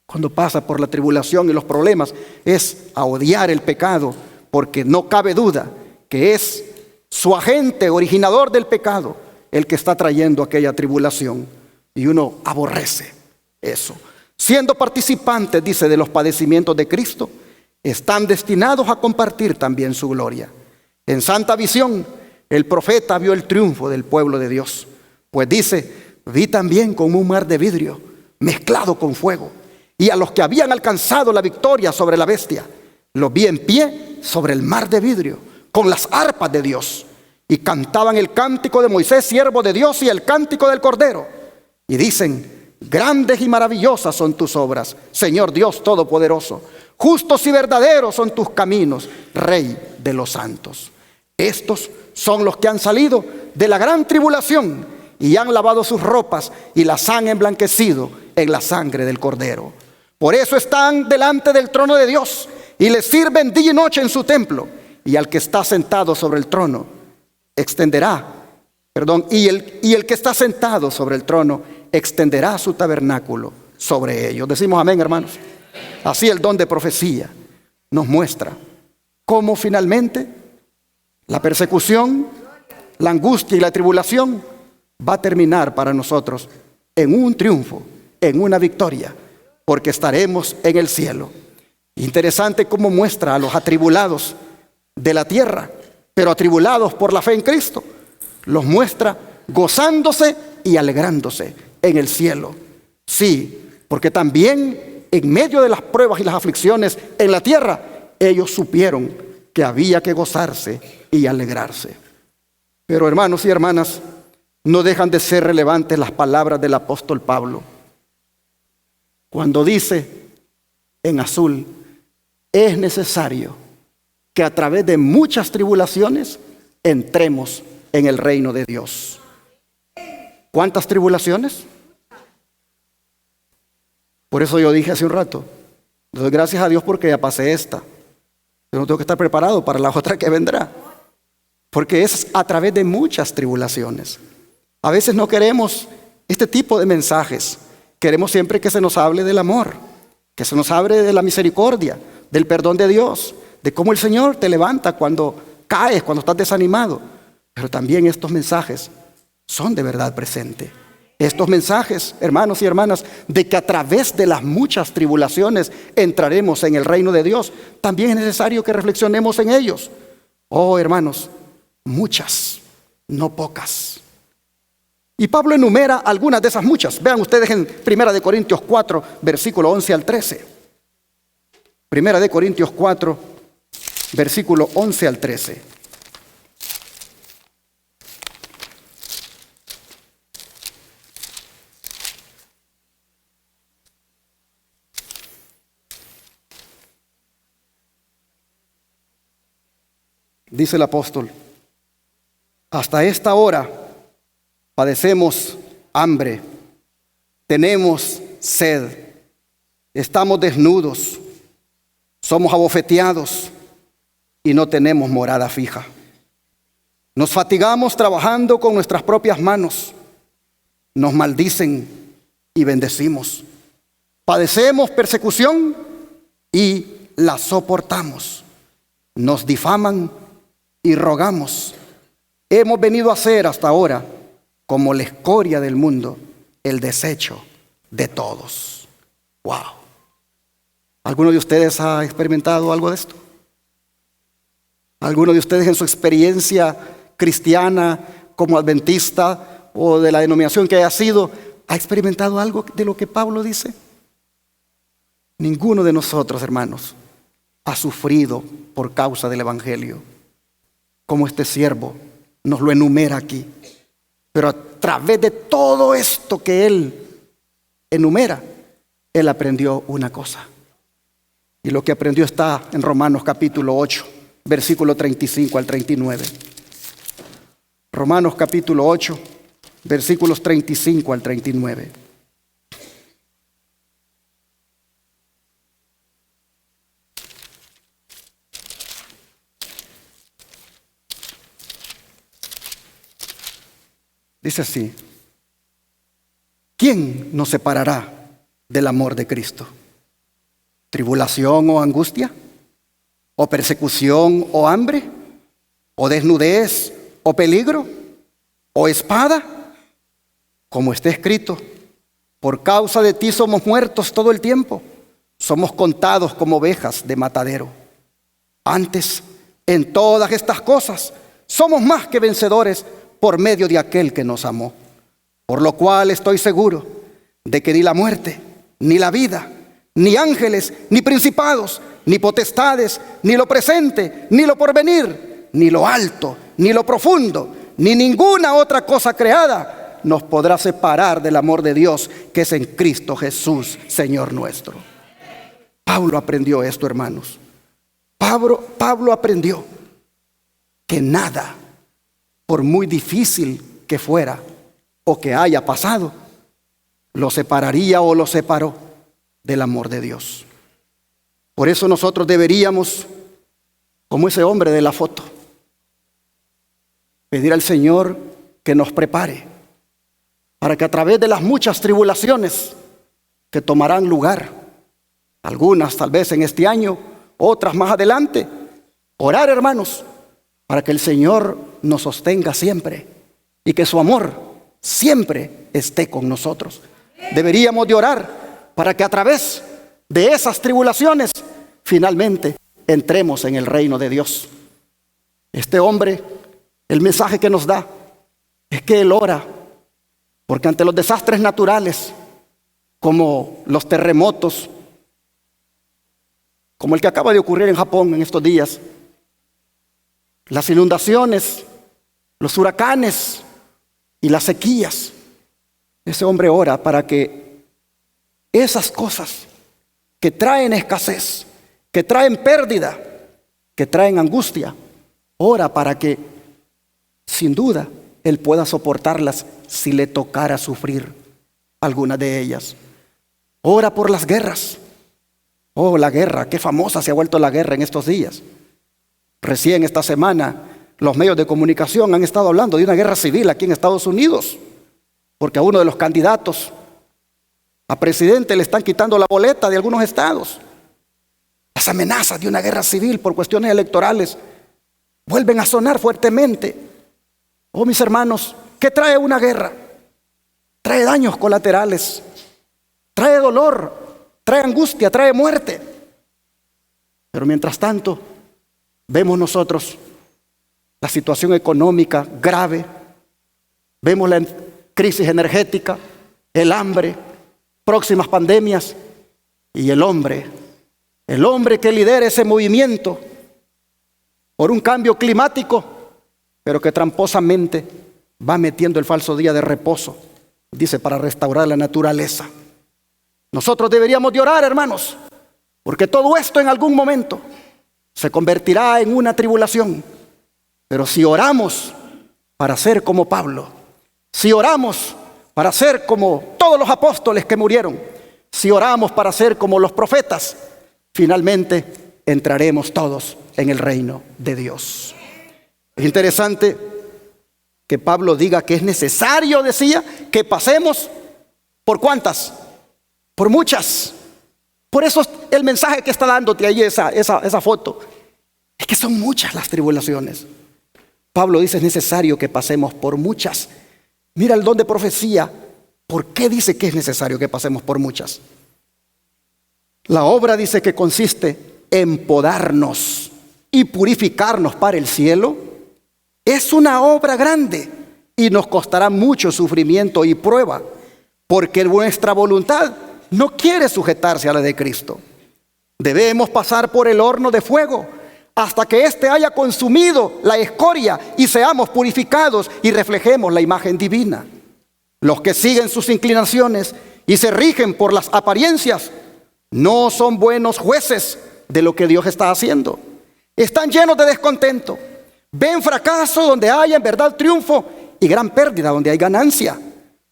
cuando pasa por la tribulación y los problemas es a odiar el pecado, porque no cabe duda que es su agente originador del pecado el que está trayendo aquella tribulación, y uno aborrece eso. Siendo participantes, dice, de los padecimientos de Cristo, están destinados a compartir también su gloria. En santa visión, El profeta vio el triunfo del pueblo de Dios. Pues dice, vi también como un mar de vidrio mezclado con fuego. Y a los que habían alcanzado la victoria sobre la bestia, los vi en pie sobre el mar de vidrio, con las arpas de Dios. Y cantaban el cántico de Moisés, siervo de Dios, y el cántico del Cordero. Y dicen, grandes y maravillosas son tus obras, Señor Dios Todopoderoso. Justos y verdaderos son tus caminos, Rey de los santos. Estos son los que han salido de la gran tribulación y han lavado sus ropas y las han emblanquecido en la sangre del Cordero. Por eso están delante del trono de Dios y le sirven día y noche en su templo. Y al que está sentado sobre el trono y el que está sentado sobre el trono extenderá su tabernáculo sobre ellos. Decimos amén, hermanos. Así el don de profecía nos muestra cómo finalmente la persecución, la angustia y la tribulación va a terminar para nosotros en un triunfo, en una victoria, porque estaremos en el cielo. Interesante cómo muestra a los atribulados de la tierra, pero atribulados por la fe en Cristo, los muestra gozándose y alegrándose en el cielo. Sí, porque también en medio de las pruebas y las aflicciones en la tierra, ellos supieron que había que gozarse y alegrarse. Pero hermanos y hermanas, no dejan de ser relevantes las palabras del apóstol Pablo, cuando dice en azul, es necesario que a través de muchas tribulaciones entremos en el reino de Dios. ¿Cuántas tribulaciones? Por eso yo dije hace un rato, le doy gracias a Dios porque ya pasé esta. Yo no tengo que estar preparado para la otra que vendrá. Porque es a través de muchas tribulaciones. A veces no queremos este tipo de mensajes. Queremos siempre que se nos hable del amor, que se nos hable de la misericordia, del perdón de Dios, de cómo el Señor te levanta cuando caes, cuando estás desanimado. Pero también estos mensajes son de verdad presente. Estos mensajes, hermanos y hermanas, de que a través de las muchas tribulaciones entraremos en el reino de Dios, también es necesario que reflexionemos en ellos. Oh, hermanos, muchas, no pocas. Y Pablo enumera algunas de esas muchas. Vean ustedes en 1 Corintios 4, versículo 11 al 13. 1 Corintios 4, versículo 11 al 13. Dice el apóstol, hasta esta hora padecemos hambre, tenemos sed, estamos desnudos, somos abofeteados y no tenemos morada fija. Nos fatigamos trabajando con nuestras propias manos, nos maldicen y bendecimos. Padecemos persecución y la soportamos. Nos difaman y rogamos. Hemos venido a ser hasta ahora como la escoria del mundo, el desecho de todos. Wow. ¿Alguno de ustedes ha experimentado algo de esto? ¿Alguno de ustedes en su experiencia cristiana como adventista o de la denominación que haya sido, ha experimentado algo de lo que Pablo dice? Ninguno de nosotros, hermanos, ha sufrido por causa del evangelio, como este siervo nos lo enumera aquí. Pero a través de todo esto que él enumera, él aprendió una cosa. Y lo que aprendió está en Romanos capítulo 8, versículo 35 al 39. Romanos capítulo 8, versículos 35 al 39. Dice así, ¿quién nos separará del amor de Cristo? ¿Tribulación o angustia? ¿O persecución o hambre? ¿O desnudez o peligro? ¿O espada? Como está escrito, por causa de ti somos muertos todo el tiempo, somos contados como ovejas de matadero. Antes, en todas estas cosas, somos más que vencedores por medio de aquel que nos amó. Por lo cual estoy seguro de que ni la muerte, ni la vida, ni ángeles, ni principados, ni potestades, ni lo presente, ni lo porvenir, ni lo alto, ni lo profundo, ni ninguna otra cosa creada nos podrá separar del amor de Dios que es en Cristo Jesús, Señor nuestro. Pablo aprendió esto, hermanos. Pablo aprendió que nada, por muy difícil que fuera o que haya pasado, lo separaría o lo separó del amor de Dios. Por eso nosotros deberíamos, como ese hombre de la foto, pedir al Señor que nos prepare para que a través de las muchas tribulaciones que tomarán lugar, algunas tal vez en este año, otras más adelante, orar, hermanos, para que el Señor nos sostenga siempre y que su amor siempre esté con nosotros. Deberíamos de orar para que a través de esas tribulaciones finalmente entremos en el reino de Dios. Este hombre, el mensaje que nos da es que él ora porque ante los desastres naturales, como los terremotos, como el que acaba de ocurrir en Japón en estos días, las inundaciones, los huracanes y las sequías, ese hombre ora para que esas cosas que traen escasez, que traen pérdida, que traen angustia, ora para que sin duda él pueda soportarlas si le tocara sufrir alguna de ellas. Ora por las guerras. Oh, la guerra, qué famosa se ha vuelto la guerra en estos días. Recién esta semana los medios de comunicación han estado hablando de una guerra civil aquí en Estados Unidos, porque a uno de los candidatos a presidente le están quitando la boleta de algunos estados. Las amenazas de una guerra civil por cuestiones electorales vuelven a sonar fuertemente. Oh, mis hermanos, ¿qué trae una guerra? Trae daños colaterales, trae dolor, trae angustia, trae muerte. Pero mientras tanto, vemos nosotros la situación económica grave, vemos la crisis energética, el hambre, próximas pandemias y el hombre que lidera ese movimiento por un cambio climático, pero que tramposamente va metiendo el falso día de reposo, dice, para restaurar la naturaleza. Nosotros deberíamos de orar, hermanos, porque todo esto en algún momento se convertirá en una tribulación. Pero si oramos para ser como Pablo, si oramos para ser como todos los apóstoles que murieron, si oramos para ser como los profetas, finalmente entraremos todos en el reino de Dios. Es interesante que Pablo diga que es necesario, decía, que pasemos por ¿cuántas? Por muchas. Por eso el mensaje que está dándote ahí esa foto es que son muchas las tribulaciones. Pablo dice es necesario que pasemos por muchas. Mira el don de profecía. ¿Por qué dice que es necesario que pasemos por muchas? La obra dice que consiste en podarnos y purificarnos para el cielo. Es una obra grande y nos costará mucho sufrimiento y prueba, porque nuestra voluntad no quiere sujetarse a la de Cristo. Debemos pasar por el horno de fuego hasta que éste haya consumido la escoria y seamos purificados y reflejemos la imagen divina. Los que siguen sus inclinaciones y se rigen por las apariencias no son buenos jueces de lo que Dios está haciendo. Están llenos de descontento. Ven fracaso donde haya en verdad triunfo y gran pérdida donde hay ganancia.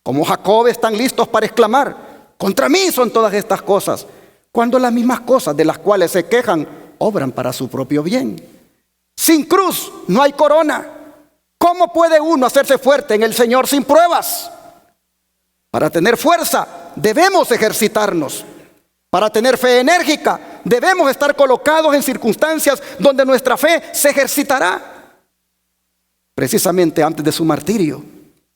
Como Jacob están listos para exclamar: contra mí son todas estas cosas, cuando las mismas cosas de las cuales se quejan obran para su propio bien. Sin cruz no hay corona. ¿Cómo puede uno hacerse fuerte en el Señor sin pruebas? Para tener fuerza debemos ejercitarnos. Para tener fe enérgica debemos estar colocados en circunstancias donde nuestra fe se ejercitará. Precisamente antes de su martirio,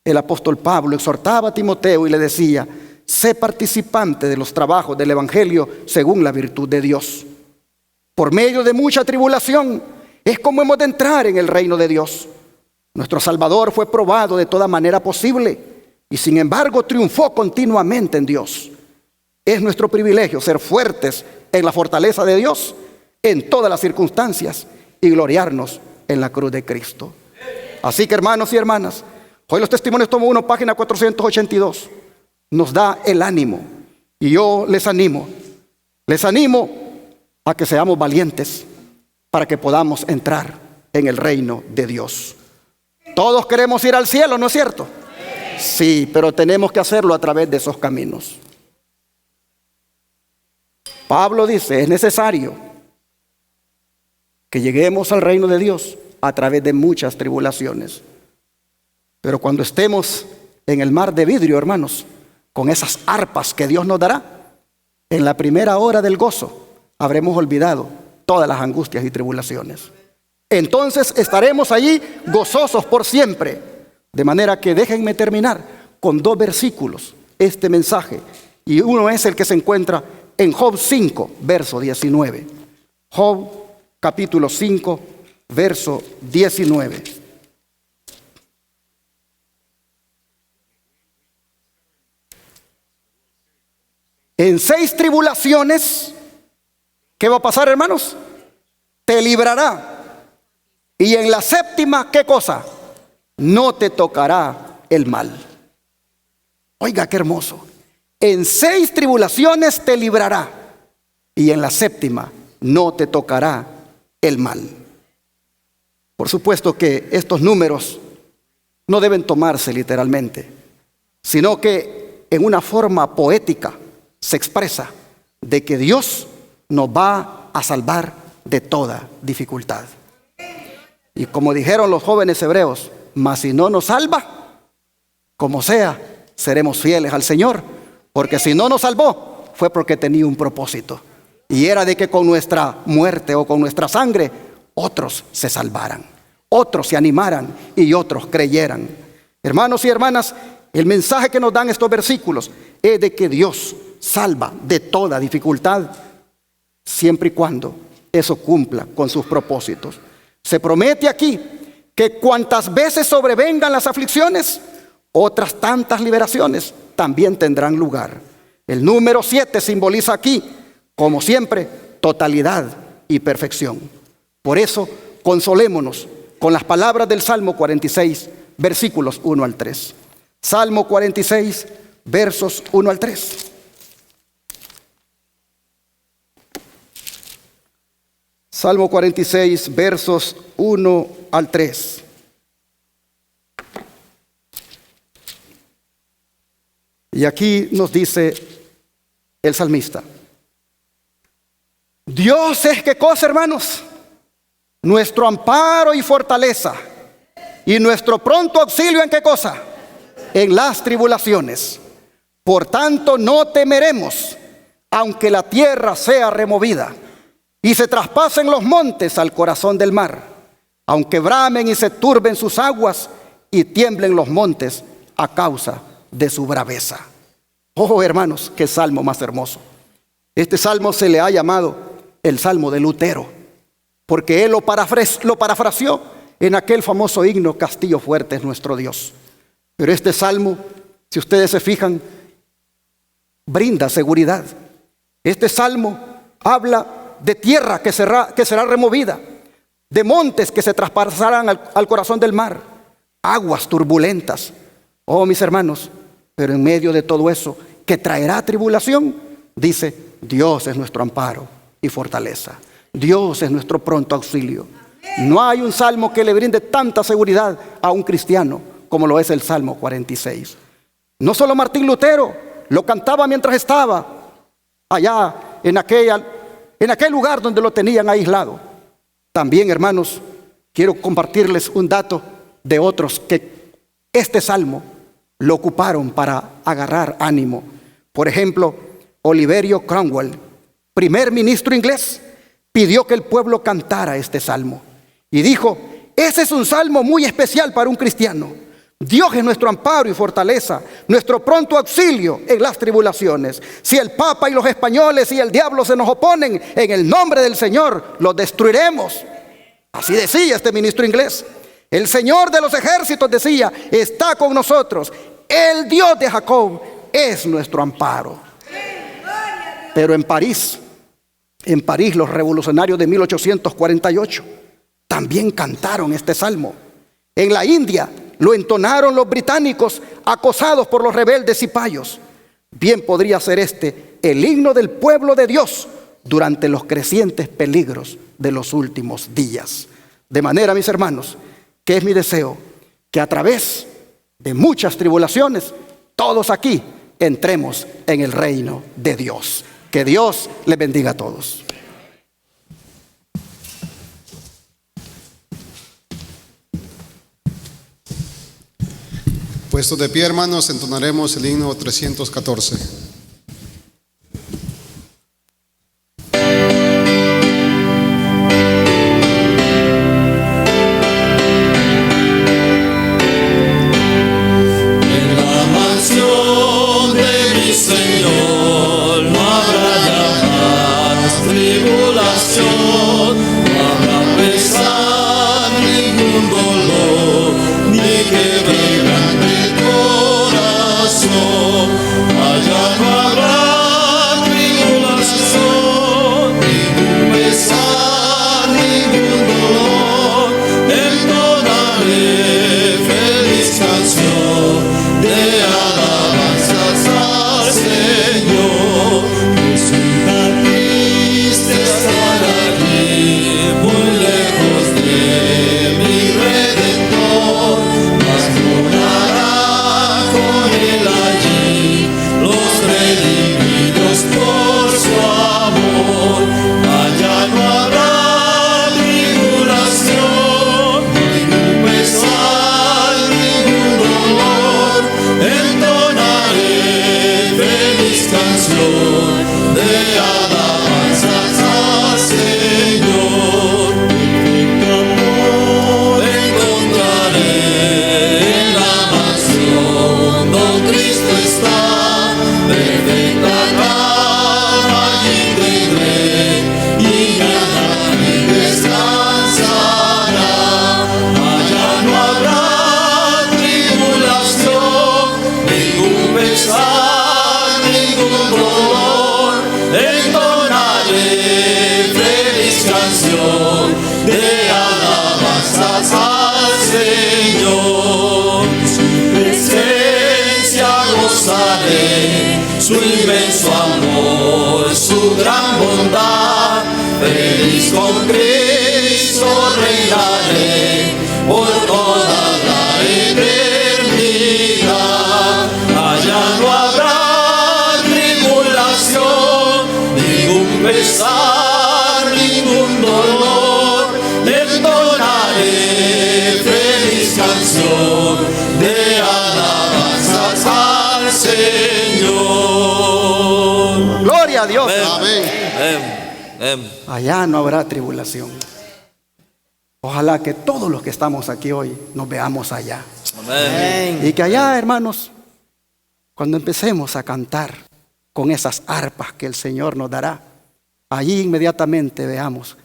el apóstol Pablo exhortaba a Timoteo y le decía: sé participante de los trabajos del evangelio según la virtud de Dios. Por medio de mucha tribulación es como hemos de entrar en el reino de Dios. Nuestro Salvador fue probado de toda manera posible y sin embargo triunfó continuamente en Dios. Es nuestro privilegio ser fuertes en la fortaleza de Dios en todas las circunstancias y gloriarnos en la cruz de Cristo. Así que, hermanos y hermanas, hoy los Testimonios tomo 1, página 482, nos da el ánimo. Y yo les animo a que seamos valientes para que podamos entrar en el reino de Dios. Todos queremos ir al cielo, ¿no es cierto? Sí, pero tenemos que hacerlo a través de esos caminos. Pablo dice, es necesario que lleguemos al reino de Dios a través de muchas tribulaciones. Pero cuando estemos en el mar de vidrio, hermanos, con esas arpas que Dios nos dará, en la primera hora del gozo habremos olvidado todas las angustias y tribulaciones. Entonces estaremos allí gozosos por siempre. De manera que déjenme terminar con 2 versículos este mensaje. Y uno es el que se encuentra en Job 5, verso 19. Job capítulo 5, verso 19. En 6 tribulaciones, ¿qué va a pasar, hermanos? Te librará. Y en la 7ª, ¿qué cosa? No te tocará el mal. Oiga, qué hermoso. En 6 tribulaciones te librará. Y en la 7ª no te tocará el mal. Por supuesto que estos números no deben tomarse literalmente, sino que en una forma poética se expresa de que Dios nos va a salvar de toda dificultad. Y como dijeron los jóvenes hebreos, mas si no nos salva, como sea, seremos fieles al Señor, porque si no nos salvó, fue porque tenía un propósito, y era de que con nuestra muerte o con nuestra sangre, otros se salvaran, otros se animaran y otros creyeran. Hermanos y hermanas, el mensaje que nos dan estos versículos es de que Dios salva de toda dificultad, siempre y cuando eso cumpla con sus propósitos. Se promete aquí que cuantas veces sobrevengan las aflicciones, otras tantas liberaciones también tendrán lugar. El número 7 simboliza aquí, como siempre, totalidad y perfección. Por eso, consolémonos con las palabras del Salmo 46, versículos 1 al 3. Salmo 46, versos 1 al 3. Salmo 46, versos 1 al 3. Y aquí nos dice el salmista: Dios es, ¿qué cosa, hermanos? Nuestro amparo y fortaleza, y nuestro pronto auxilio, ¿en qué cosa? En las tribulaciones. Por tanto, no temeremos, aunque la tierra sea removida, y se traspasen los montes al corazón del mar, aunque bramen y se turben sus aguas, y tiemblen los montes a causa de su braveza. Oh, hermanos, qué salmo más hermoso. Este salmo se le ha llamado el Salmo de Lutero, porque él lo parafraseó en aquel famoso himno, Castillo fuerte es nuestro Dios. Pero este salmo, si ustedes se fijan, brinda seguridad. Este salmo habla de tierra que será removida, de montes que se traspasarán al corazón del mar, aguas turbulentas. Oh, mis hermanos, pero en medio de todo eso, que traerá tribulación, dice, Dios es nuestro amparo y fortaleza. Dios es nuestro pronto auxilio. No hay un salmo que le brinde tanta seguridad a un cristiano como lo es el Salmo 46. No solo Martín Lutero lo cantaba mientras estaba allá en aquel lugar donde lo tenían aislado. También, hermanos, quiero compartirles un dato de otros que este salmo lo ocuparon para agarrar ánimo. Por ejemplo, Oliverio Cromwell, primer ministro inglés, pidió que el pueblo cantara este salmo y dijo: ese es un salmo muy especial para un cristiano. Dios es nuestro amparo y fortaleza, nuestro pronto auxilio en las tribulaciones. Si el Papa y los españoles y el diablo se nos oponen, en el nombre del Señor los destruiremos. Así decía este ministro inglés. El Señor de los ejércitos decía, está con nosotros. El Dios de Jacob es nuestro amparo. Pero en París los revolucionarios de 1848 también cantaron este salmo. En la India lo entonaron los británicos acosados por los rebeldes cipayos. Bien podría ser este el himno del pueblo de Dios durante los crecientes peligros de los últimos días. De manera, mis hermanos, que es mi deseo que a través de muchas tribulaciones, todos aquí entremos en el reino de Dios. Que Dios les bendiga a todos. Puestos de pie, hermanos, entonaremos el himno 314. Su inmenso amor, su gran bondad, feliz con Cristo reinaré por toda la eternidad. Allá no habrá tribulación, ningún pesar, ningún dolor. Entonaré feliz canción de alabanzas al Señor. Gloria a Dios. Amén. Allá no habrá tribulación. Ojalá que todos los que estamos aquí hoy nos veamos allá. Amén. Y que allá, hermanos, cuando empecemos a cantar con esas arpas que el Señor nos dará, allí inmediatamente veamos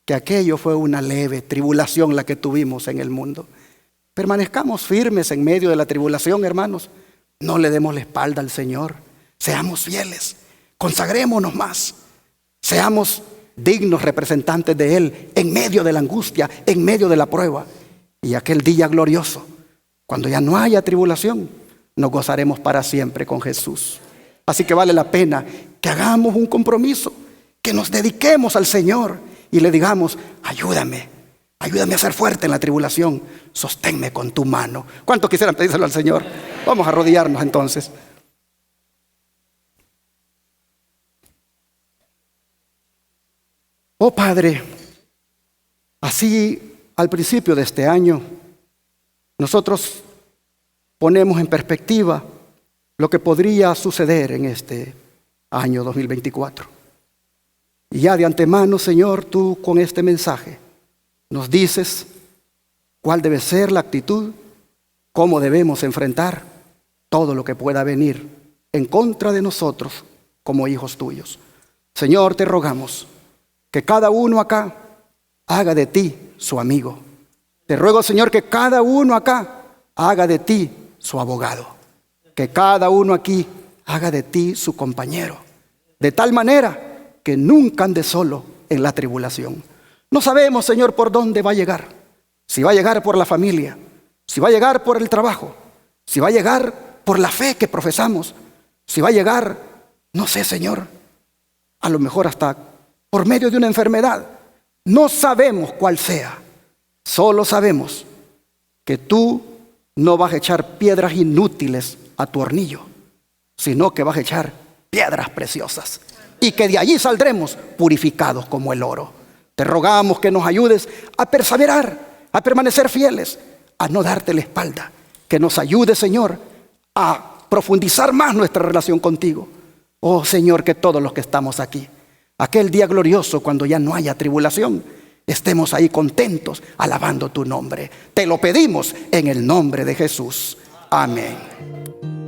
que aquello fue una leve tribulación la que tuvimos en el mundo. Permanezcamos firmes en medio de la tribulación, hermanos. No le demos la espalda al Señor. Seamos fieles. Consagrémonos más. Seamos dignos representantes de Él en medio de la angustia, en medio de la prueba. Y aquel día glorioso, cuando ya no haya tribulación, nos gozaremos para siempre con Jesús. Así que vale la pena que hagamos un compromiso, que nos dediquemos al Señor y le digamos, ayúdame a ser fuerte en la tribulación, sosténme con tu mano. ¿Cuántos quisieran pedírselo al Señor? Vamos a arrodillarnos entonces. Oh Padre, así al principio de este año, nosotros ponemos en perspectiva lo que podría suceder en este año 2024. Y ya de antemano, Señor, tú con este mensaje nos dices cuál debe ser la actitud, cómo debemos enfrentar todo lo que pueda venir en contra de nosotros como hijos tuyos. Señor, te rogamos que cada uno acá haga de ti su amigo, Te ruego, Señor, que cada uno acá haga de ti su abogado. Que cada uno aquí haga de ti su compañero. De tal manera que nunca ande solo en la tribulación. No sabemos, Señor, por dónde va a llegar. Si va a llegar por la familia, si va a llegar por el trabajo, si va a llegar por la fe que profesamos, si va a llegar, no sé, Señor, a lo mejor hasta por medio de una enfermedad. No sabemos cuál sea. Solo sabemos que tú no vas a echar piedras inútiles a tu hornillo, sino que vas a echar piedras preciosas y que de allí saldremos purificados como el oro. Te rogamos que nos ayudes a perseverar, a permanecer fieles, a no darte la espalda. Que nos ayude, Señor, a profundizar más nuestra relación contigo. Oh, Señor, que todos los que estamos aquí, aquel día glorioso cuando ya no haya tribulación, estemos ahí contentos, alabando tu nombre. Te lo pedimos en el nombre de Jesús. Amén.